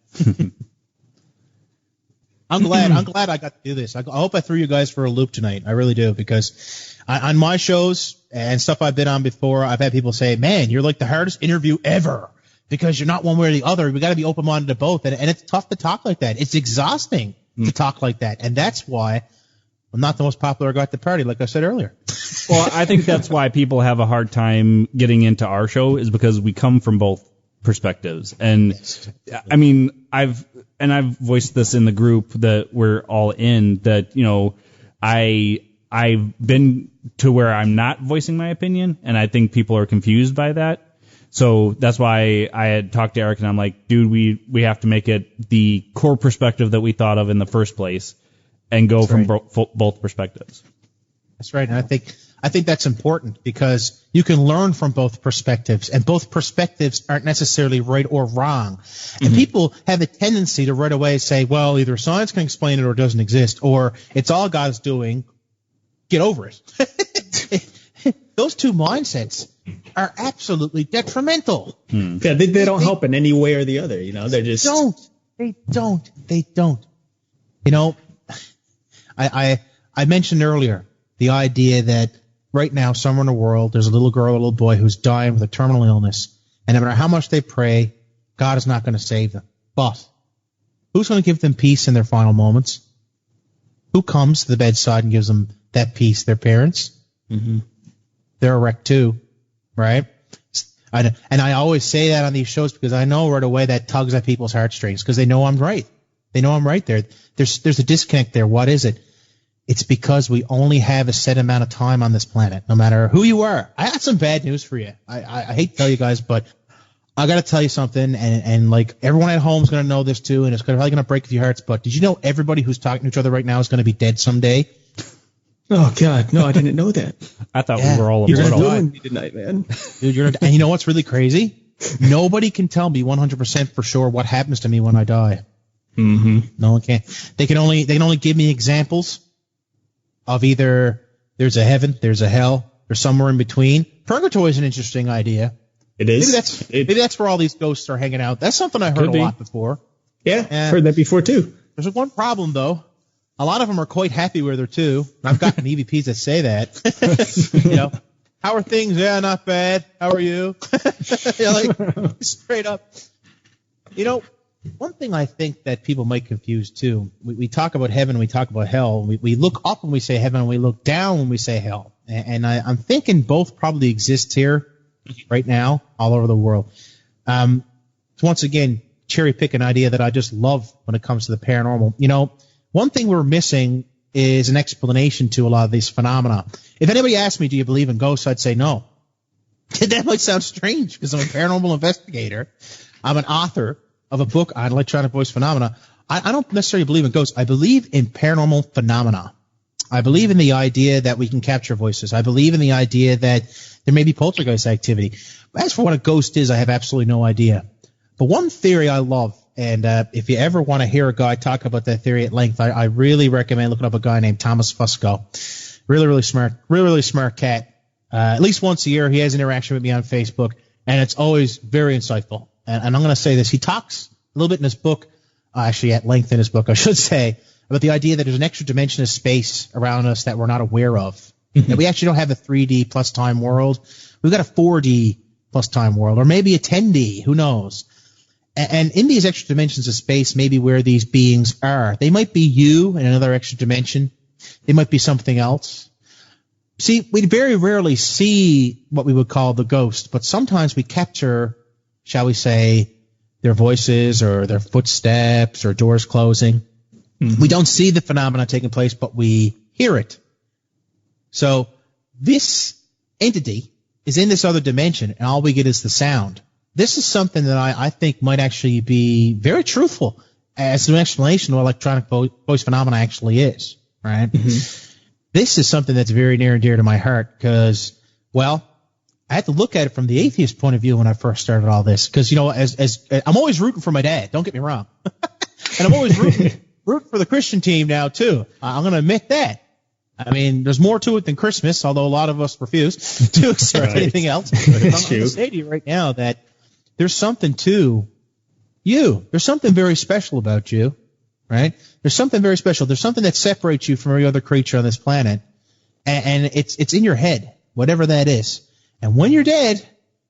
I'm glad I got to do this. I hope I threw you guys for a loop tonight. I really do, because on my shows and stuff I've been on before, I've had people say, man, you're like the hardest interview ever because you're not one way or the other. We got to be open-minded to both. And it's tough to talk like that. It's exhausting to talk like that. And that's why I'm not the most popular guy at the party, like I said earlier. Well, I think that's why people have a hard time getting into our show, is because we come from both perspectives. And I mean, I've voiced this in the group that we're all in, that, I've been to where I'm not voicing my opinion, and I think people are confused by that. So that's why I had talked to Eric, and I'm like, dude, we have to make it the core perspective that we thought of in the first place and go from both perspectives. That's right. And I think that's important, because you can learn from both perspectives, and both perspectives aren't necessarily right or wrong. And people have a tendency to right away say, well, either science can explain it or it doesn't exist, or it's all God's doing. Get over it. Those two mindsets are absolutely detrimental. Yeah, they don't help in any way or the other. They're just They don't. I mentioned earlier the idea that right now, somewhere in the world, there's a little girl, a little boy who's dying with a terminal illness, and no matter how much they pray, God is not going to save them. But who's going to give them peace in their final moments? Who comes to the bedside and gives them that peace? Their parents. They're a wreck too, right? And I always say that on these shows because I know right away that tugs at people's heartstrings, because they know I'm right. They know I'm right there. There's a disconnect there. What is it? It's because we only have a set amount of time on this planet, no matter who you are. I got some bad news for you. I hate to tell you guys, but I got to tell you something, and like everyone at home is going to know this too, and it's probably going to break a few hearts, but did you know everybody who's talking to each other right now is going to be dead someday? Oh God, no, I didn't know that. I thought Yeah. we were all You're gonna immortal. die. Ruined me tonight, man. Dude, and you know what's really crazy? Nobody can tell me 100% for sure what happens to me when I die. Mm-hmm. No one can. They can only give me examples of either there's a heaven, there's a hell, or somewhere in between. Purgatory is an interesting idea. It is. Maybe that's where all these ghosts are hanging out. That's something I heard Could a be. lot before. Yeah, heard that before too. There's one problem though. A lot of them are quite happy where they're too. I've gotten EVPs that say that. You know, how are things? Yeah, not bad. How are you? You know, like straight up. You know, one thing I think that people might confuse too. We talk about heaven, we talk about hell. We look up when we say heaven, and we look down when we say hell. And I'm thinking both probably exist here right now, all over the world. So once again, cherry pick an idea that I just love when it comes to the paranormal. You know, one thing we're missing is an explanation to a lot of these phenomena. If anybody asked me, do you believe in ghosts, I'd say no. That might sound strange because I'm a paranormal investigator. I'm an author of a book on electronic voice phenomena. I don't necessarily believe in ghosts. I believe in paranormal phenomena. I believe in the idea that we can capture voices. I believe in the idea that there may be poltergeist activity. As for what a ghost is, I have absolutely no idea. But one theory I love, and if you ever want to hear a guy talk about that theory at length, I really recommend looking up a guy named Thomas Fusco. Really smart cat. At least once a year, he has interaction with me on Facebook, and it's always very insightful. And I'm going to say this. He talks a little bit in his book, actually at length in his book, I should say, about the idea that there's an extra dimension of space around us that we're not aware of. That we actually don't have a 3D plus time world. We've got a 4D plus time world, or maybe a 10D. Who knows? And in these extra dimensions of space, maybe where these beings are, they might be you in another extra dimension. They might be something else. See, we very rarely see what we would call the ghost, but sometimes we capture, shall we say, their voices or their footsteps or doors closing. Mm-hmm. We don't see the phenomena taking place, but we hear it. So this entity is in this other dimension, and all we get is the sound. This is something that I think might actually be very truthful as an explanation of what electronic voice phenomena actually is, right? Mm-hmm. This is something that's very near and dear to my heart because, well, I had to look at it from the atheist point of view when I first started all this because, you know, as I'm always rooting for my dad. Don't get me wrong. And I'm always rooting for the Christian team now, too. I'm going to admit that. I mean, there's more to it than Christmas, although a lot of us refuse to accept anything else. I'm going to say to you right now that there's something to you. There's something very special about you, right? There's something very special. There's something that separates you from every other creature on this planet, and it's in your head, whatever that is. And when you're dead,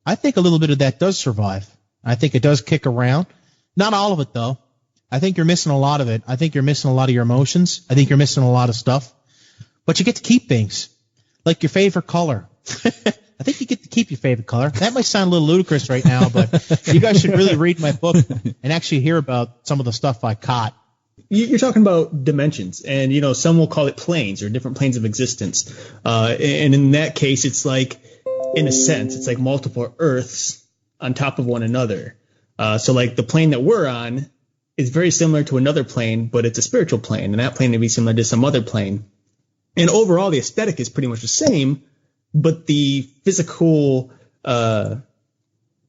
I think a little bit of that does survive. I think it does kick around. Not all of it, though. I think you're missing a lot of it. I think you're missing a lot of your emotions. I think you're missing a lot of stuff. But you get to keep things, like your favorite color. I think you get to keep your favorite color. That might sound a little ludicrous right now, but you guys should really read my book and actually hear about some of the stuff I caught. You're talking about dimensions, and, you know, some will call it planes or different planes of existence. And in that case, it's like, in a sense, it's like multiple Earths on top of one another. So, like, the plane that we're on is very similar to another plane, but it's a spiritual plane, and that plane would be similar to some other plane. And overall, the aesthetic is pretty much the same, but the physical, and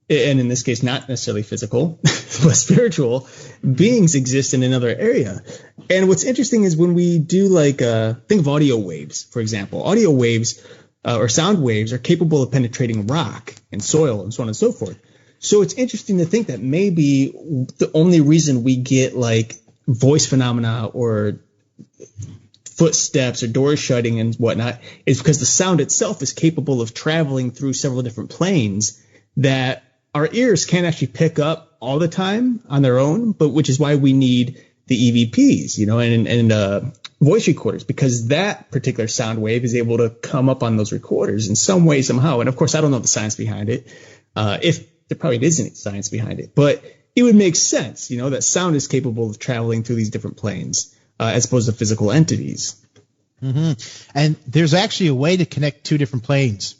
in this case, not necessarily physical, but spiritual beings exist in another area. And what's interesting is when we do, like, think of audio waves, for example. Audio waves or sound waves are capable of penetrating rock and soil and so on and so forth. So it's interesting to think that maybe the only reason we get, like, voice phenomena or footsteps or doors shutting and whatnot is because the sound itself is capable of traveling through several different planes that our ears can't actually pick up all the time on their own, but which is why we need the EVPs, you know, and voice recorders, because that particular sound wave is able to come up on those recorders in some way, somehow. And of course, I don't know the science behind it. If there probably isn't science behind it, but it would make sense, you know, that sound is capable of traveling through these different planes. As opposed to physical entities. Mm-hmm. And there's actually a way to connect two different planes.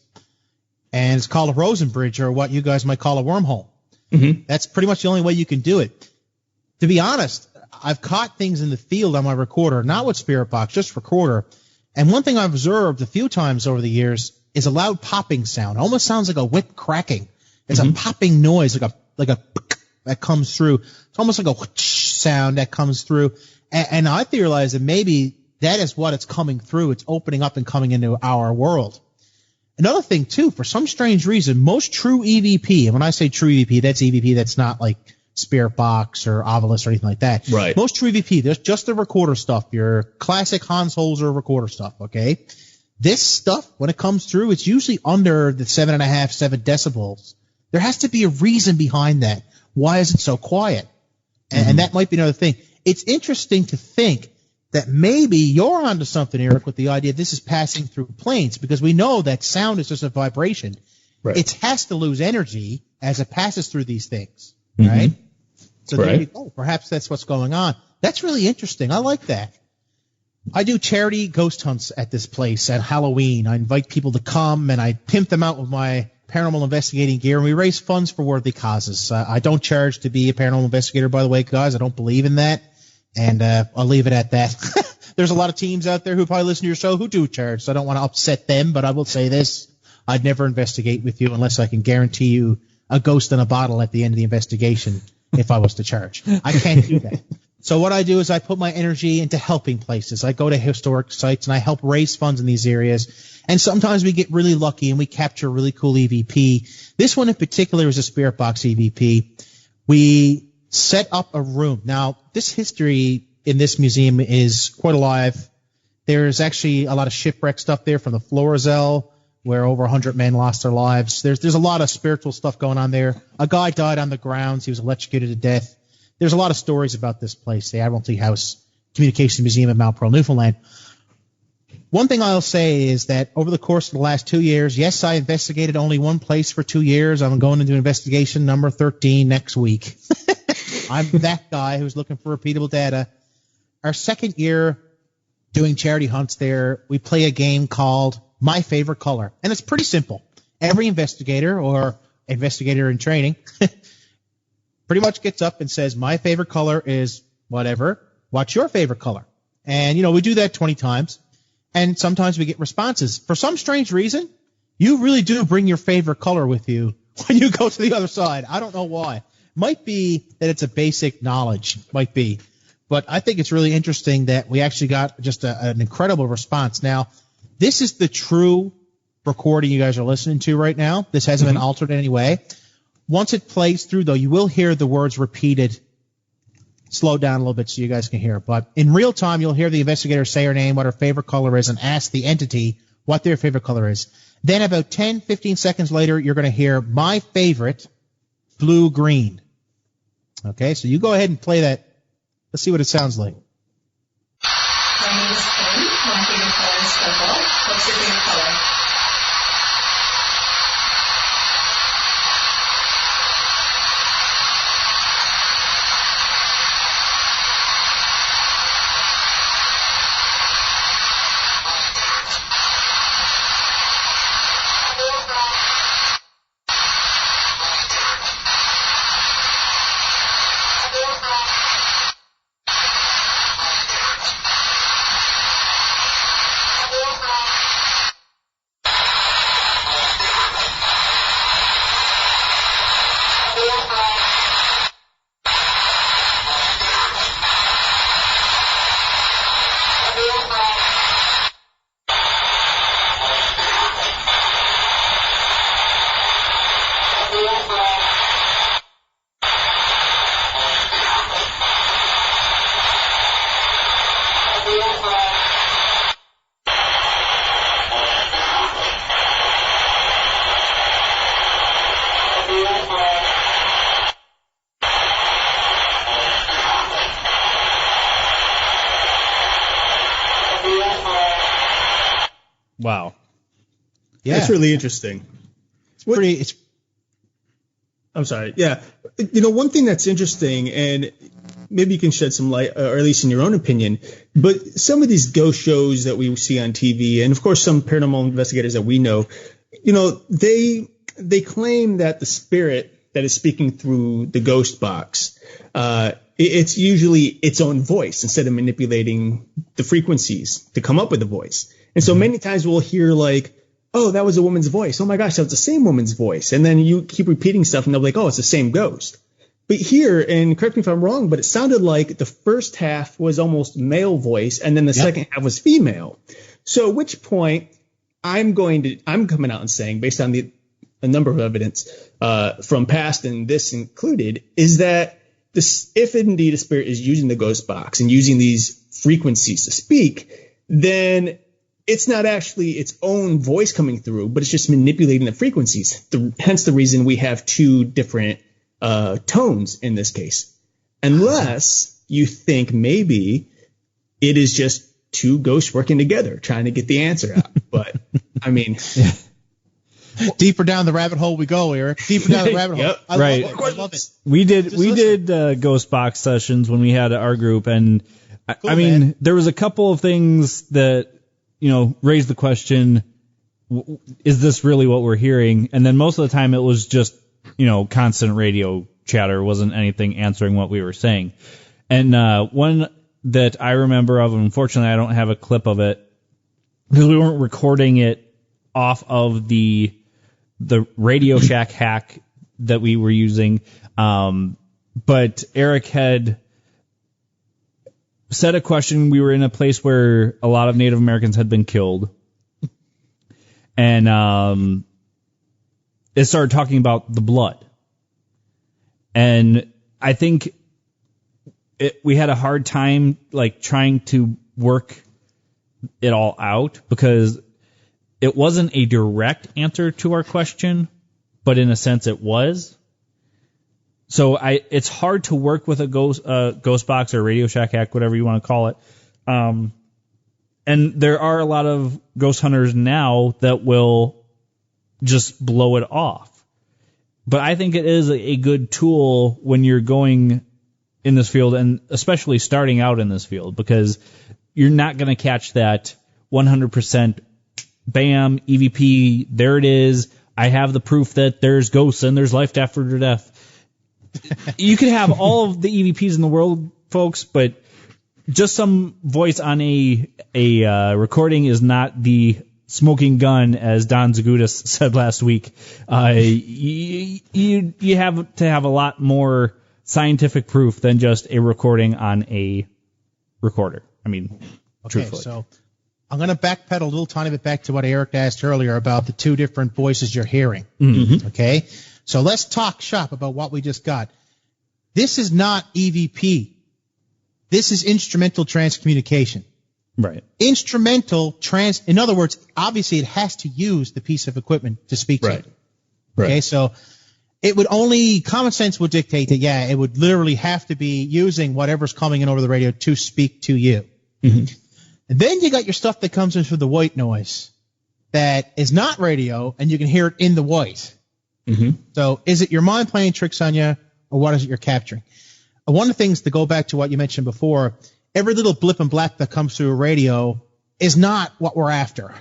And it's called a Rosen bridge, or what you guys might call a wormhole. Mm-hmm. That's pretty much the only way you can do it. To be honest, I've caught things in the field on my recorder, not with Spirit Box, just recorder, And one thing I've observed a few times over the years is a loud popping sound. It almost sounds like a whip cracking. It's a popping noise, like a that comes through. It's almost like a whoosh sound that comes through. And I theorize that maybe that is what it's coming through. It's opening up and coming into our world. Another thing, too, for some strange reason, most true EVP, and when I say true EVP, that's EVP that's not like Spirit Box or Ovilus or anything like that. Right. Most true EVP, there's just the recorder stuff, your classic Hans Holzer recorder stuff, okay? This stuff, when it comes through, it's usually under the 7.5, 7 decibels. There has to be a reason behind that. Why is it so quiet? And that might be another thing. It's interesting to think that maybe you're onto something, Eric, with the idea this is passing through planes, because we know that sound is just a vibration. Right. It has to lose energy as it passes through these things, right? So there you go. Perhaps that's what's going on. That's really interesting. I like that. I do charity ghost hunts at this place at Halloween. I invite people to come, and I pimp them out with my paranormal investigating gear, and we raise funds for worthy causes. I don't charge to be a paranormal investigator, by the way, guys. I don't believe in that, and I'll leave it at that. There's a lot of teams out there who probably listen to your show who do charge, so I don't want to upset them, but I will say this. I'd never investigate with you unless I can guarantee you a ghost in a bottle at the end of the investigation if I was to charge. I can't do that. So what I do is I put my energy into helping places. I go to historic sites and I help raise funds in these areas. And sometimes we get really lucky and we capture a really cool EVP. This one in particular is a Spirit Box EVP. We set up a room. Now, this history in this museum is quite alive. There's actually a lot of shipwreck stuff there from the Florizel, where over 100 men lost their lives. There's a lot of spiritual stuff going on there. A guy died on the grounds. He was electrocuted to death. There's a lot of stories about this place, the Admiralty House Communication Museum in Mount Pearl, Newfoundland. One thing I'll say is that over the course of the last 2 years, yes, I investigated only one place for 2 years. I'm going into investigation number 13 next week. I'm that guy who's looking for repeatable data. Our second year doing charity hunts there, we play a game called My Favorite Color. And it's pretty simple. Every investigator or investigator in training pretty much gets up and says, my favorite color is whatever. What's your favorite color? And, we do that 20 times. And sometimes we get responses. For some strange reason, you really do bring your favorite color with you when you go to the other side. I don't know why. Might be that it's a basic knowledge. Might be. But I think it's really interesting that we actually got just an incredible response. Now, this is the true recording you guys are listening to right now. This hasn't been altered in any way. Once it plays through, though, you will hear the words repeated. Slow down a little bit so you guys can hear. But in real time, you'll hear the investigator say her name, what her favorite color is, and ask the entity what their favorite color is. Then about 10, 15 seconds later, you're going to hear my favorite blue-green. Okay, so you go ahead and play that. Let's see what it sounds like. My name is Kim. My favorite color is purple. What's your favorite color? Wow. Yeah. That's really interesting. I'm sorry. Yeah. One thing that's interesting, and maybe you can shed some light, or at least in your own opinion, but some of these ghost shows that we see on TV, and of course some paranormal investigators that we know, they claim that the spirit that is speaking through the ghost box, it's usually its own voice instead of manipulating the frequencies to come up with a voice. And so many times we'll hear like, oh, that was a woman's voice. Oh my gosh, that was the same woman's voice. And then you keep repeating stuff and they'll be like, oh, it's the same ghost. But here, and correct me if I'm wrong, but it sounded like the first half was almost male voice and then the second half was female. So at which point I'm coming out and saying, based on a number of evidence from past and this included, is that if indeed a spirit is using the ghost box and using these frequencies to speak, then it's not actually its own voice coming through, but it's just manipulating the frequencies. Hence the reason we have two different tones in this case. Unless you think maybe it is just two ghosts working together trying to get the answer out. But, I mean... Deeper down the rabbit hole we go, Eric. Deeper down the rabbit hole. I love it. We did ghost box sessions when we had our group, and I mean, there was a couple of things that, raised the question, is this really what we're hearing? And then most of the time it was just, constant radio chatter. Wasn't anything answering what we were saying. And one that I remember of, unfortunately I don't have a clip of it, because we weren't recording it off of the Radio Shack hack that we were using. But Eric had said a question. We were in a place where a lot of Native Americans had been killed. And it started talking about the blood. And I think we had a hard time trying to work it all out, because it wasn't a direct answer to our question, but in a sense it was. So it's hard to work with a ghost box or Radio Shack hack, whatever you want to call it. And there are a lot of ghost hunters now that will just blow it off. But I think it is a good tool when you're going in this field, and especially starting out in this field, because you're not going to catch that 100% bam, EVP, there it is. I have the proof that there's ghosts and there's life after death. You could have all of the EVPs in the world, folks, but just some voice on a recording is not the smoking gun, as Don Zagutis said last week. You have to have a lot more scientific proof than just a recording on a recorder. I mean, truthfully. So I'm going to backpedal a little tiny bit back to what Eric asked earlier about the two different voices you're hearing. Mm-hmm. Okay? So let's talk shop about what we just got. This is not EVP. This is instrumental transcommunication. Right. In other words, obviously it has to use the piece of equipment to speak to it. Right. Okay, so common sense would dictate that, it would literally have to be using whatever's coming in over the radio to speak to you. Mm-hmm. And then you got your stuff that comes in through the white noise that is not radio, and you can hear it in the white. Mm-hmm. So is it your mind playing tricks on you, or what is it you're capturing? One of the things, to go back to what you mentioned before, every little blip and black that comes through a radio is not what we're after.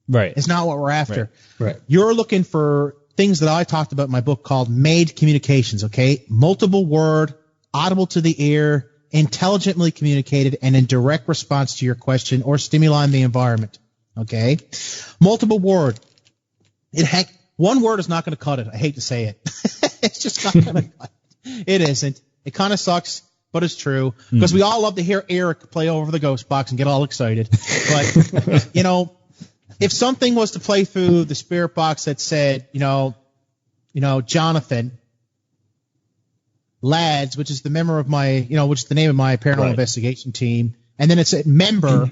Right. It's not what we're after. Right. You're looking for things that I talked about in my book called made communications, okay? Multiple word, audible to the ear, intelligently communicated, and in direct response to your question or stimuli in the environment, okay? Multiple word. One word is not going to cut it. I hate to say it. It's just not going to cut it. It isn't. It kind of sucks, but it's true, because we all love to hear Eric play over the ghost box and get all excited. But, if something was to play through the spirit box that said, Jonathan Lads, which is the member of my, which is the name of my paranormal investigation team, and then it said member,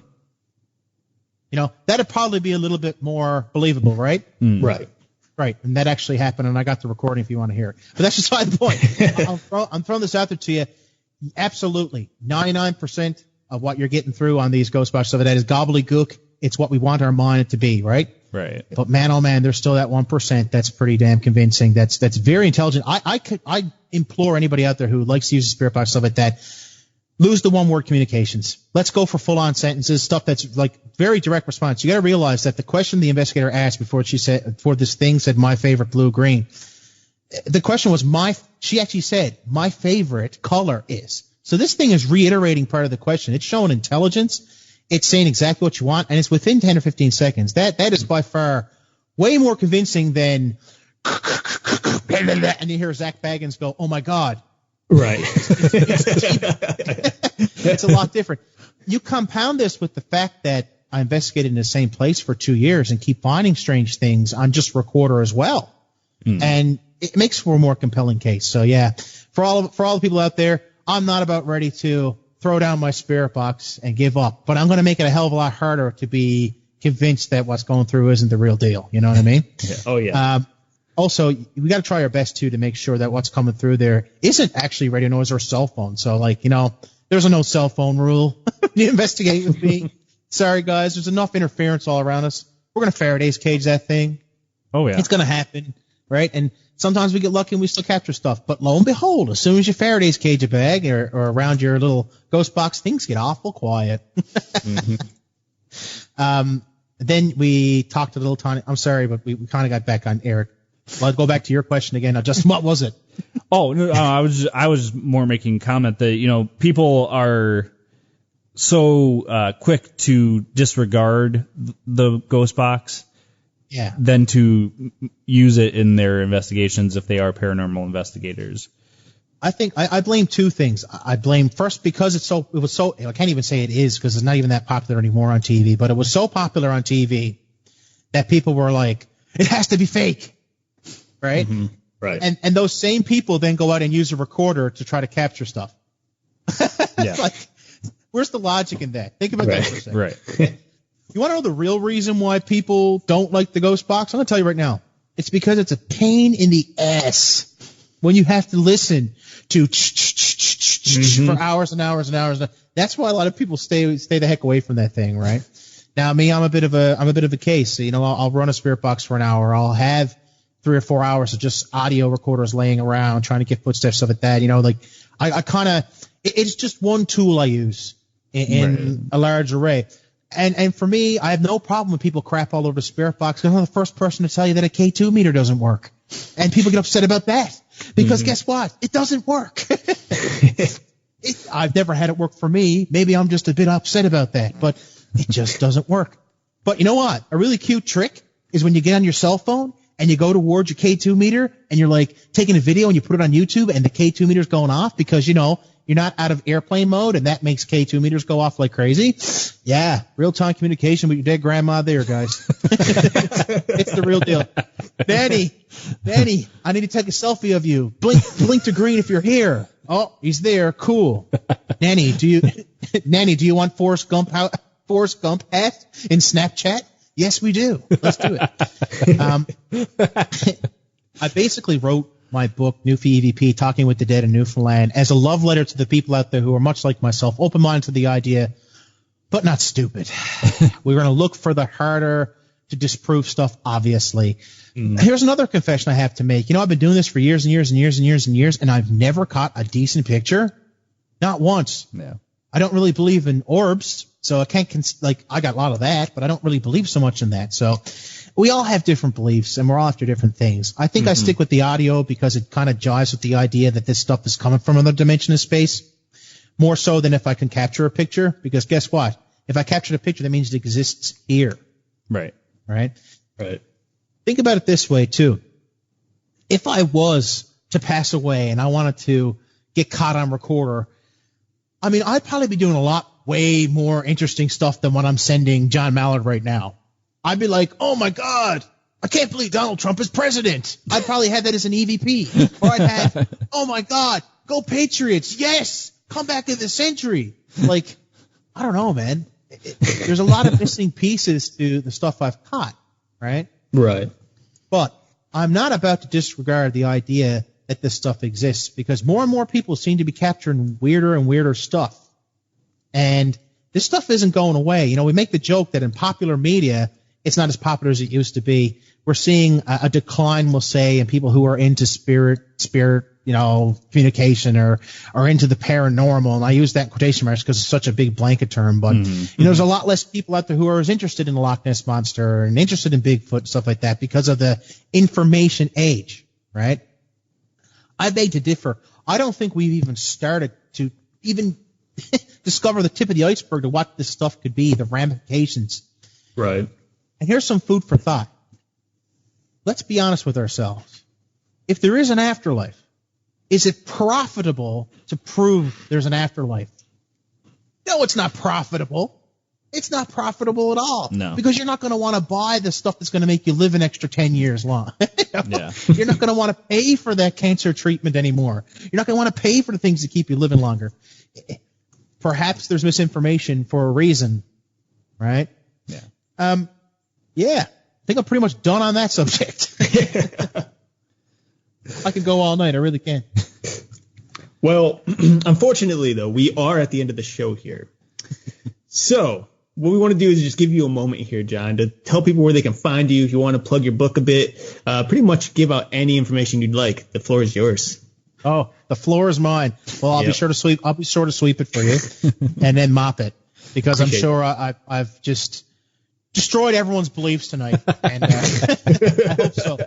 that'd probably be a little bit more believable, right? Right. Right, and that actually happened, and I got the recording if you want to hear it. But that's just the point. I'm throwing this out there to you. Absolutely, 99% of what you're getting through on these ghost box stuff, that is gobbledygook. It's what we want our mind to be, right? Right. But man, oh man, there's still that 1% that's pretty damn convincing. That's very intelligent. I implore anybody out there who likes to use the spirit box stuff like that, lose the one-word communications. Let's go for full-on sentences, stuff that's very direct response. You got to realize that the question the investigator asked before this thing said my favorite blue green, the question was she actually said my favorite color is. So this thing is reiterating part of the question. It's showing intelligence. it's saying exactly what you want, and it's within 10 or 15 seconds. That is by far way more convincing than and you hear Zach Baggins go, "Oh my God." Right. It's a lot different. You compound this with the fact that I investigated in the same place for 2 years and keep finding strange things on just recorder as well. And it makes for a more compelling case. So yeah, for all the people out there, I'm not about ready to throw down my spirit box and give up, but I'm going to make it a hell of a lot harder to be convinced that what's going through isn't the real deal. You know what I mean? Yeah. Oh yeah. Also, we got to try our best too to make sure that what's coming through there isn't actually radio noise or cell phone. So like, there's a no cell phone rule. You investigate with me. Sorry guys, there's enough interference all around us. We're going to Faraday's cage that thing. Oh yeah. It's going to happen, right? And sometimes we get lucky and we still capture stuff. But lo and behold, as soon as you Faraday's cage a bag or around your little ghost box, things get awful quiet. Then we talked a little tiny. I'm sorry, but we kind of got back on Eric. Well, I'll go back to your question again. Now, Justin, what was it? Oh, no, I was more making a comment that, people are so quick to disregard the ghost box than to use it in their investigations if they are paranormal investigators. I think I blame two things. I blame first because it was so I can't even say it is because it's not even that popular anymore on TV, but it was so popular on TV that people were like, it has to be fake. Right? Mm-hmm. Right. And those same people then go out and use a recorder to try to capture stuff. Yeah. Like, where's the logic in that? Think about that for a second. Right. You want to know the real reason why people don't like the ghost box? I'm going to tell you right now. It's because it's a pain in the ass when you have to listen to for hours and hours and hours. That's why a lot of people stay the heck away from that thing, right? Now, me, I'm a bit of a case. I'll run a spirit box for an hour. I'll have 3 or 4 hours of just audio recorders laying around trying to get footsteps, stuff like that. I kind of, it's just one tool I use in a large array. And for me, I have no problem with people crap all over the spirit box because I'm the first person to tell you that a K2 meter doesn't work. And people get upset about that because guess what? It doesn't work. I've never had it work for me. Maybe I'm just a bit upset about that, but it just doesn't work. But you know what? A really cute trick is when you get on your cell phone and you go towards your K2 meter and you're like taking a video and you put it on YouTube and the K2 meter's going off because, you're not out of airplane mode and that makes K2 meters go off like crazy. Yeah, real-time communication with your dead grandma there, guys. It's the real deal. Danny, I need to take a selfie of you. Blink to green if you're here. Oh, he's there. Cool. Nanny, do you want Forrest Gump hat in Snapchat? Yes, we do. Let's do it. I basically wrote my book, Newfie EVP, Talking with the Dead in Newfoundland, as a love letter to the people out there who are much like myself, open-minded to the idea, but not stupid. We're going to look for the harder to disprove stuff, obviously. Here's another confession I have to make. I've been doing this for years and years and years and years and years, and I've never caught a decent picture. Not once. Yeah. I don't really believe in orbs, so I can't I got a lot of that, but I don't really believe so much in that. So we all have different beliefs, and we're all after different things. I think I stick with the audio because it kind of jives with the idea that this stuff is coming from another dimension of space, more so than if I can capture a picture, because guess what? If I captured a picture, that means it exists here. Right. Right? Right. Think about it this way, too. If I was to pass away and I wanted to get caught on recorder, I'd probably be doing way more interesting stuff than what I'm sending Jon Mallard right now. I'd be like, oh my God, I can't believe Donald Trump is president. I'd probably have that as an EVP. Or I'd have, oh my God, go Patriots. Yes, come back of the century. I don't know, man. There's a lot of missing pieces to the stuff I've caught, right? Right. But I'm not about to disregard the idea that this stuff exists because more and more people seem to be capturing weirder and weirder stuff. And this stuff isn't going away. We make the joke that in popular media, it's not as popular as it used to be. We're seeing a decline, we'll say, in people who are into spirit, communication or into the paranormal. And I use that in quotation marks because it's such a big blanket term. But, there's a lot less people out there who are as interested in the Loch Ness Monster and interested in Bigfoot and stuff like that because of the information age, right? I beg to differ. I don't think we've even started to even discover the tip of the iceberg to what this stuff could be, the ramifications. Right. And here's some food for thought. Let's be honest with ourselves. If there is an afterlife, is it profitable to prove there's an afterlife? No, it's not profitable. It's not profitable at all. No. Because you're not going to want to buy the stuff that's going to make you live an extra 10 years long. Yeah. You're not going to want to pay for that cancer treatment anymore. You're not going to want to pay for the things that keep you living longer. Perhaps there's misinformation for a reason, right? Yeah. Yeah. I think I'm pretty much done on that subject. I could go all night. I really can. Well, unfortunately, though, we are at the end of the show here. So what we want to do is just give you a moment here, John, to tell people where they can find you. If you want to plug your book a bit, pretty much give out any information you'd like. The floor is yours. Oh, the floor is mine. Well, I'll be sure to sweep. I'll be sure to sweep it for you, and then mop it, because I'm sure I've just destroyed everyone's beliefs tonight, and I hope so.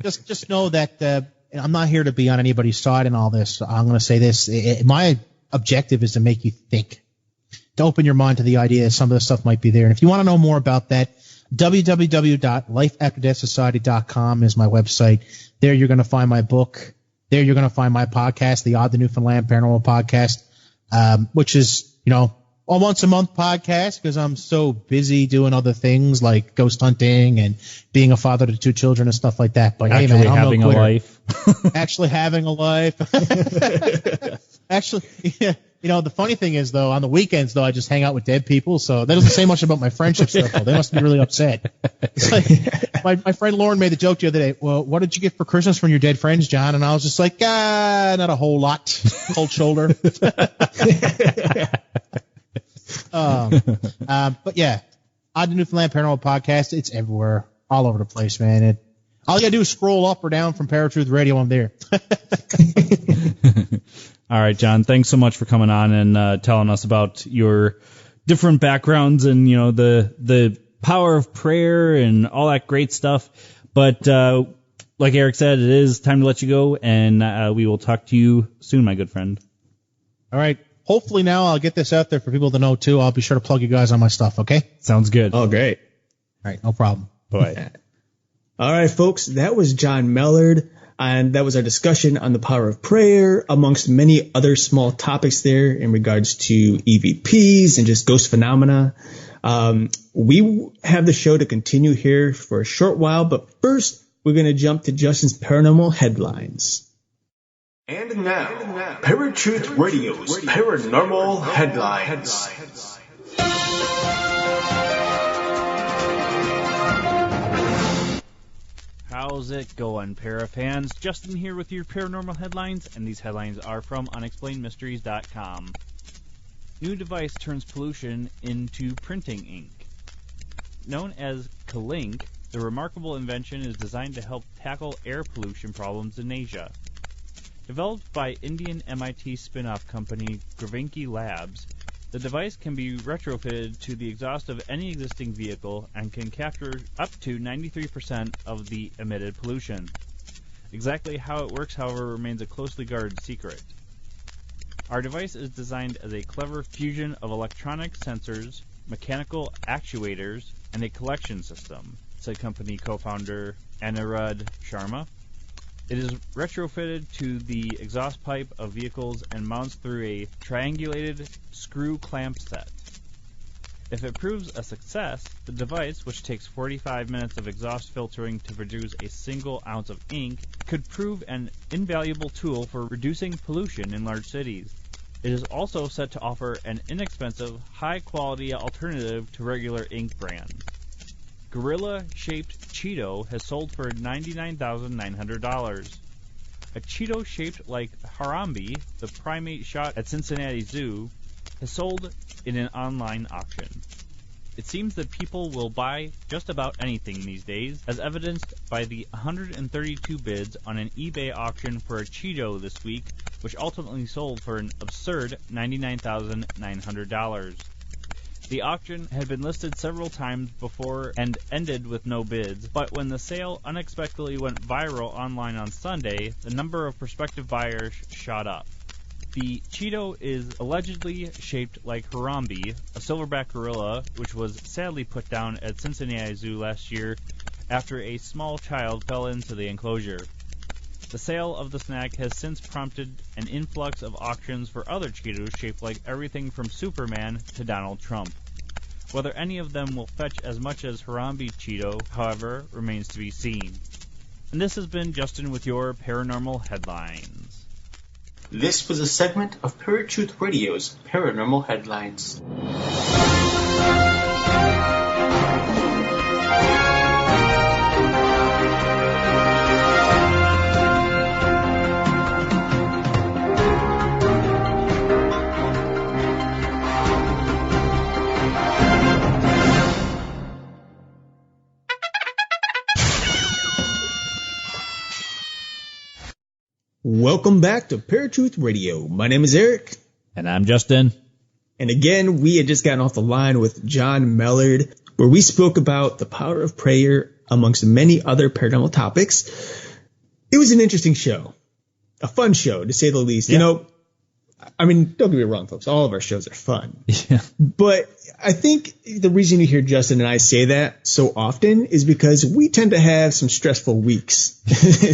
Just know that I'm not here to be on anybody's side in all this. I'm going to say this: my objective is to make you think, to open your mind to the idea that some of the stuff might be there. And if you want to know more about that, www.lifeafterdeathsociety.com is my website. There you're going to find my book. There you're going to find my podcast, the Odd to Newfoundland Paranormal Podcast, which is, a once a month podcast because I'm so busy doing other things like ghost hunting and being a father to 2 children and stuff like that. But actually, hey, man, having a life. Actually having a life. Actually, yeah. The funny thing is, though, on the weekends, though, I just hang out with dead people, so that doesn't say much about my friendship circle. They must be really upset. It's like, my friend Lauren made the joke the other day, well, what did you get for Christmas from your dead friends, John? And I was just like, not a whole lot. Cold shoulder. But yeah, Odd to Newfoundland Paranormal Podcast, it's everywhere, all over the place, man. All you gotta do is scroll up or down from Paratruth Radio. I'm there. All right, John, thanks so much for coming on and telling us about your different backgrounds and, the power of prayer and all that great stuff. But like Eric said, it is time to let you go, and we will talk to you soon, my good friend. All right. Hopefully now I'll get this out there for people to know, too. I'll be sure to plug you guys on my stuff, okay? Sounds good. Oh, great. All right, no problem. Bye. All right, folks, that was Jon Mallard. And that was our discussion on the power of prayer, amongst many other small topics there in regards to EVPs and just ghost phenomena. We have the show to continue here for a short while, but first we're going to jump to Justin's paranormal headlines. And now, Paratruth Radio's Paranormal Headlines. How's it going, Parafans? Justin here with your paranormal headlines, and these headlines are from unexplainedmysteries.com. New device turns pollution into printing ink. Known as Kalink, the remarkable invention is designed to help tackle air pollution problems in Asia. Developed by Indian MIT spin-off company Gravinki Labs, the device can be retrofitted to the exhaust of any existing vehicle and can capture up to 93% of the emitted pollution. Exactly how it works, however, remains a closely guarded secret. Our device is designed as a clever fusion of electronic sensors, mechanical actuators, and a collection system, said company co-founder Anirudh Sharma. It is retrofitted to the exhaust pipe of vehicles and mounts through a triangulated screw clamp set. If it proves a success, the device, which takes 45 minutes of exhaust filtering to produce a single ounce of ink, could prove an invaluable tool for reducing pollution in large cities. It is also set to offer an inexpensive, high-quality alternative to regular ink brands. Gorilla-shaped Cheeto has sold for $99,900. A Cheeto shaped like Harambe, the primate shot at Cincinnati Zoo, has sold in an online auction. It seems that people will buy just about anything these days, as evidenced by the 132 bids on an eBay auction for a Cheeto this week, which ultimately sold for an absurd $99,900. The auction had been listed several times before and ended with no bids, but when the sale unexpectedly went viral online on Sunday, the number of prospective buyers shot up. The Cheeto is allegedly shaped like Harambe, a silverback gorilla, which was sadly put down at Cincinnati Zoo last year after a small child fell into the enclosure. The sale of the snack has since prompted an influx of auctions for other Cheetos shaped like everything from Superman to Donald Trump. Whether any of them will fetch as much as Harambe Cheeto, however, remains to be seen. And this has been Justin with your Paranormal Headlines. This was a segment of Paratruth Radio's Paranormal Headlines. Welcome back to Paratruth Radio. My name is Eric. And I'm Justin. And again, we had just gotten off the line with Jon Mallard, where we spoke about the power of prayer amongst many other paranormal topics. It was an interesting show. A fun show, to say the least. Yeah. You know, I mean, don't get me wrong, folks. All of our shows are fun. Yeah. But I think the reason you hear Justin and I say that so often is because we tend to have some stressful weeks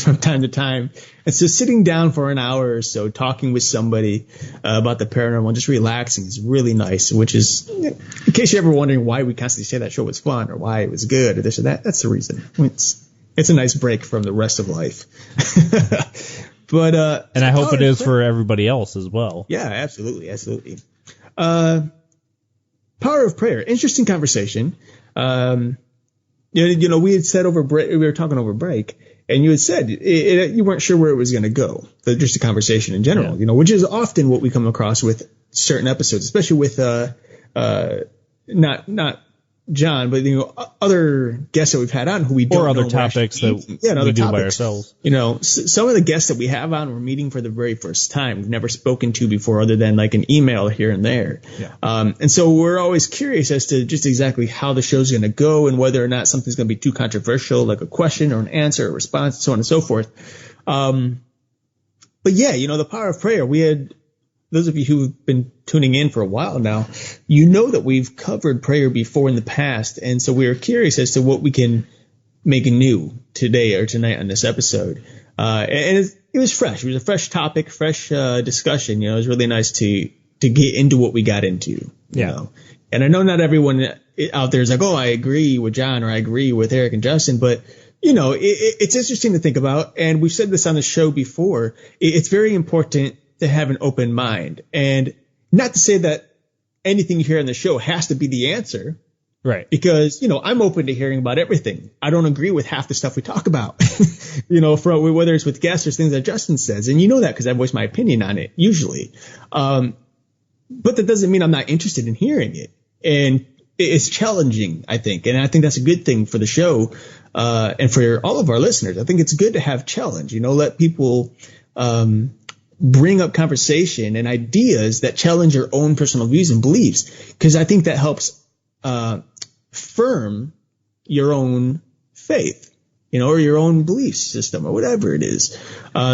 from time to time. And so sitting down for an hour or so talking with somebody about the paranormal, just relaxing is really nice, which is, in case you're ever wondering why we constantly say that show was fun or why it was good or this or that, that's the reason. It's a nice break from the rest of life. But and I hope it is for everybody else as well. Yeah, absolutely. Power of prayer. Interesting conversation. You know, we had said over break, we were talking over break, and you had said you weren't sure where it was going to go. Just a conversation in general, you know, which is often what we come across with certain episodes, especially with not John, but you know, other guests that we've had on who we don't or other know topics that we do by ourselves. You know, some of the guests that we have on we're meeting for the very first time. We've never spoken to before, other than like an email here and there. Yeah. And so we're always curious as to just exactly how the show's going to go and whether or not something's going to be too controversial, like a question or an answer, or a response, so on and so forth. But yeah, you know, the power of prayer. We had. Those of you who've been tuning in for a while now, you know that we've covered prayer before in the past. And so we are curious as to what we can make new today or tonight on this episode. And it was fresh. It was a fresh topic, fresh discussion. You know, it was really nice to get into what we got into. You know? And I know not everyone out there is like, oh, I agree with John or I agree with Eric and Justin. But, you know, it's interesting to think about. And we've said this on the show before. It's very important to have an open mind, and not to say that anything you hear on the show has to be the answer. Right. Because, you know, I'm open to hearing about everything. I don't agree with half the stuff we talk about, you know, whether it's with guests or things that Justin says. And you know that because I voice my opinion on it usually. But that doesn't mean I'm not interested in hearing it. And it's challenging, I think. And I think that's a good thing for the show, and for all of our listeners. I think it's good to have challenge, you know, let people, bring up conversation and ideas that challenge your own personal views and beliefs, because I think that helps firm your own faith, you know, or your own belief system or whatever it is.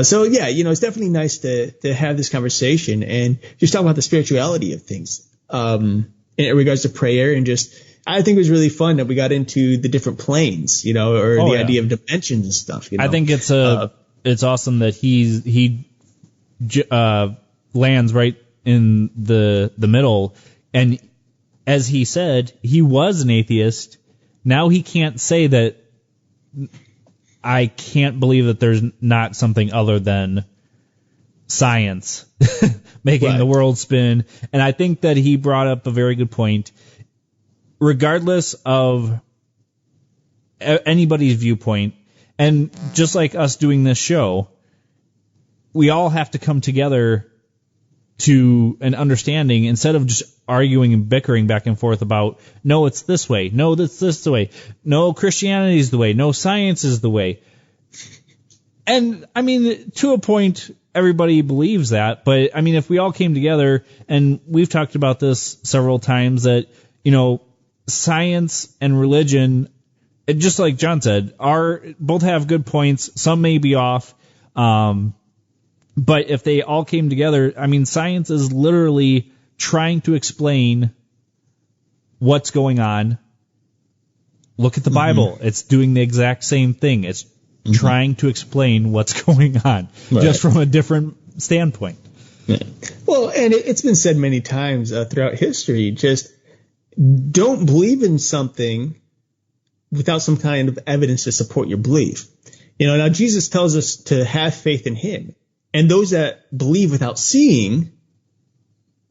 So yeah, you know, it's definitely nice to have this conversation and just talk about the spirituality of things in regards to prayer. And just, I think it was really fun that we got into the different planes, you know, or the idea of dimensions and stuff. You know? I think it's awesome that he lands right in the middle, and as he said, he was an atheist. Now he can't say that I can't believe that there's not something other than science making the world spin. And I think that he brought up a very good point. Regardless of anybody's viewpoint, and just like us doing this show, we all have to come together to an understanding instead of just arguing and bickering back and forth about, no, it's this way. No, that's this way. No, Christianity is the way. No, science is the way. And, I mean, to a point, everybody believes that. But, I mean, if we all came together, and we've talked about this several times, that, you know, science and religion, just like John said, both have good points. Some may be off. But if they all came together, I mean, science is literally trying to explain what's going on. Look at the Bible. It's doing the exact same thing. It's trying to explain what's going on, just from a different standpoint. Yeah. Well, and it's been said many times throughout history, just don't believe in something without some kind of evidence to support your belief. Now Jesus tells us to have faith in him. And those that believe without seeing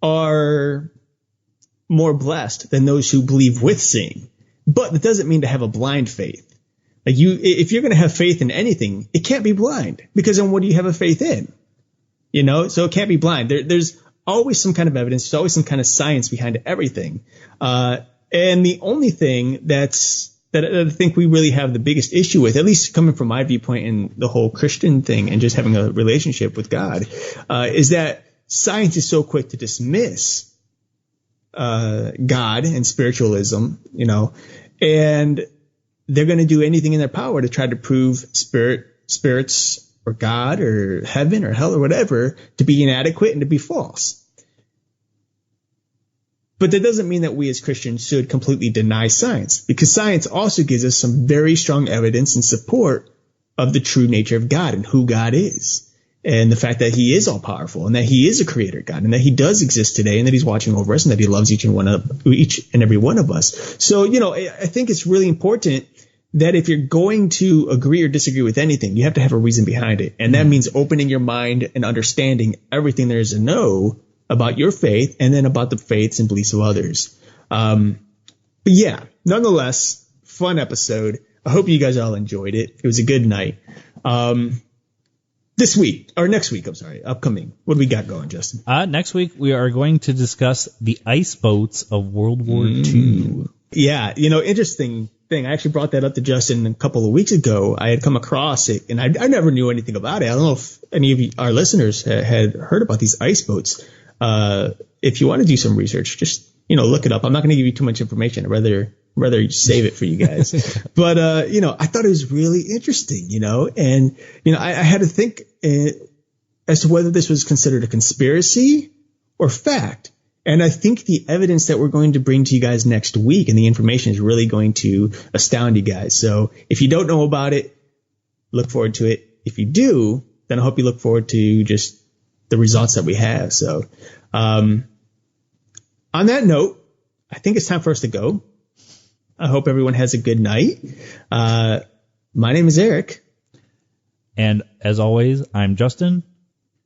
are more blessed than those who believe with seeing. But that doesn't mean to have a blind faith. Like if you're going to have faith in anything, it can't be blind, because then what do you have a faith in? So it can't be blind. There's always some kind of evidence. There's always some kind of science behind everything. And the only thing that I think we really have the biggest issue with, at least coming from my viewpoint in the whole Christian thing and just having a relationship with God, is that science is so quick to dismiss God and spiritualism, and they're going to do anything in their power to try to prove spirits or God or heaven or hell or whatever to be inadequate and to be false. But that doesn't mean that we as Christians should completely deny science, because science also gives us some very strong evidence and support of the true nature of God and who God is, and the fact that he is all powerful and that he is a creator God and that he does exist today and that he's watching over us and that he loves each and every one of us. So, I think it's really important that if you're going to agree or disagree with anything, you have to have a reason behind it. And that means opening your mind and understanding everything there is to know about your faith and then about the faiths and beliefs of others. But yeah, nonetheless, fun episode. I hope you guys all enjoyed it. It was a good night. Next week, upcoming. What do we got going, Justin? Next week, we are going to discuss the ice boats of World War II. Yeah, interesting thing. I actually brought that up to Justin a couple of weeks ago. I had come across it, and I never knew anything about it. I don't know if any of our listeners had heard about these ice boats. If you want to do some research, just, look it up. I'm not going to give you too much information. I'd rather save it for you guys. But, I thought it was really interesting, and, I had to think as to whether this was considered a conspiracy or fact. And I think the evidence that we're going to bring to you guys next week and the information is really going to astound you guys. So if you don't know about it, look forward to it. If you do, then I hope you look forward to just the results that we have. So on that note, I think it's time for us to go. I hope everyone has a good night. My name is Eric. And as always, I'm Justin.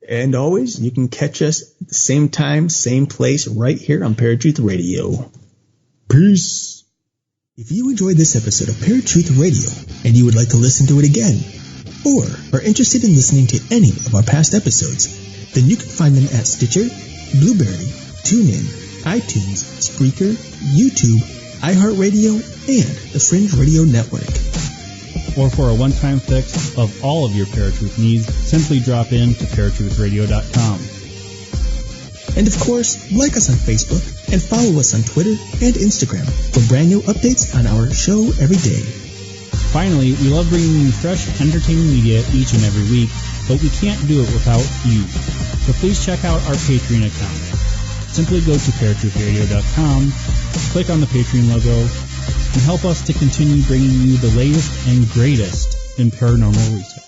And always, you can catch us at the same time, same place, right here on Paratruth Radio. Peace. If you enjoyed this episode of Paratruth Radio and you would like to listen to it again, or are interested in listening to any of our past episodes, then you can find them at Stitcher, Blueberry, TuneIn, iTunes, Spreaker, YouTube, iHeartRadio, and the Fringe Radio Network. Or for a one-time fix of all of your Paratruth needs, simply drop in to paratruthradio.com. And of course, like us on Facebook and follow us on Twitter and Instagram for brand new updates on our show every day. Finally, we love bringing you fresh, entertaining media each and every week, but we can't do it without you. So please check out our Patreon account. Simply go to paratruthradio.com, click on the Patreon logo, and help us to continue bringing you the latest and greatest in paranormal research.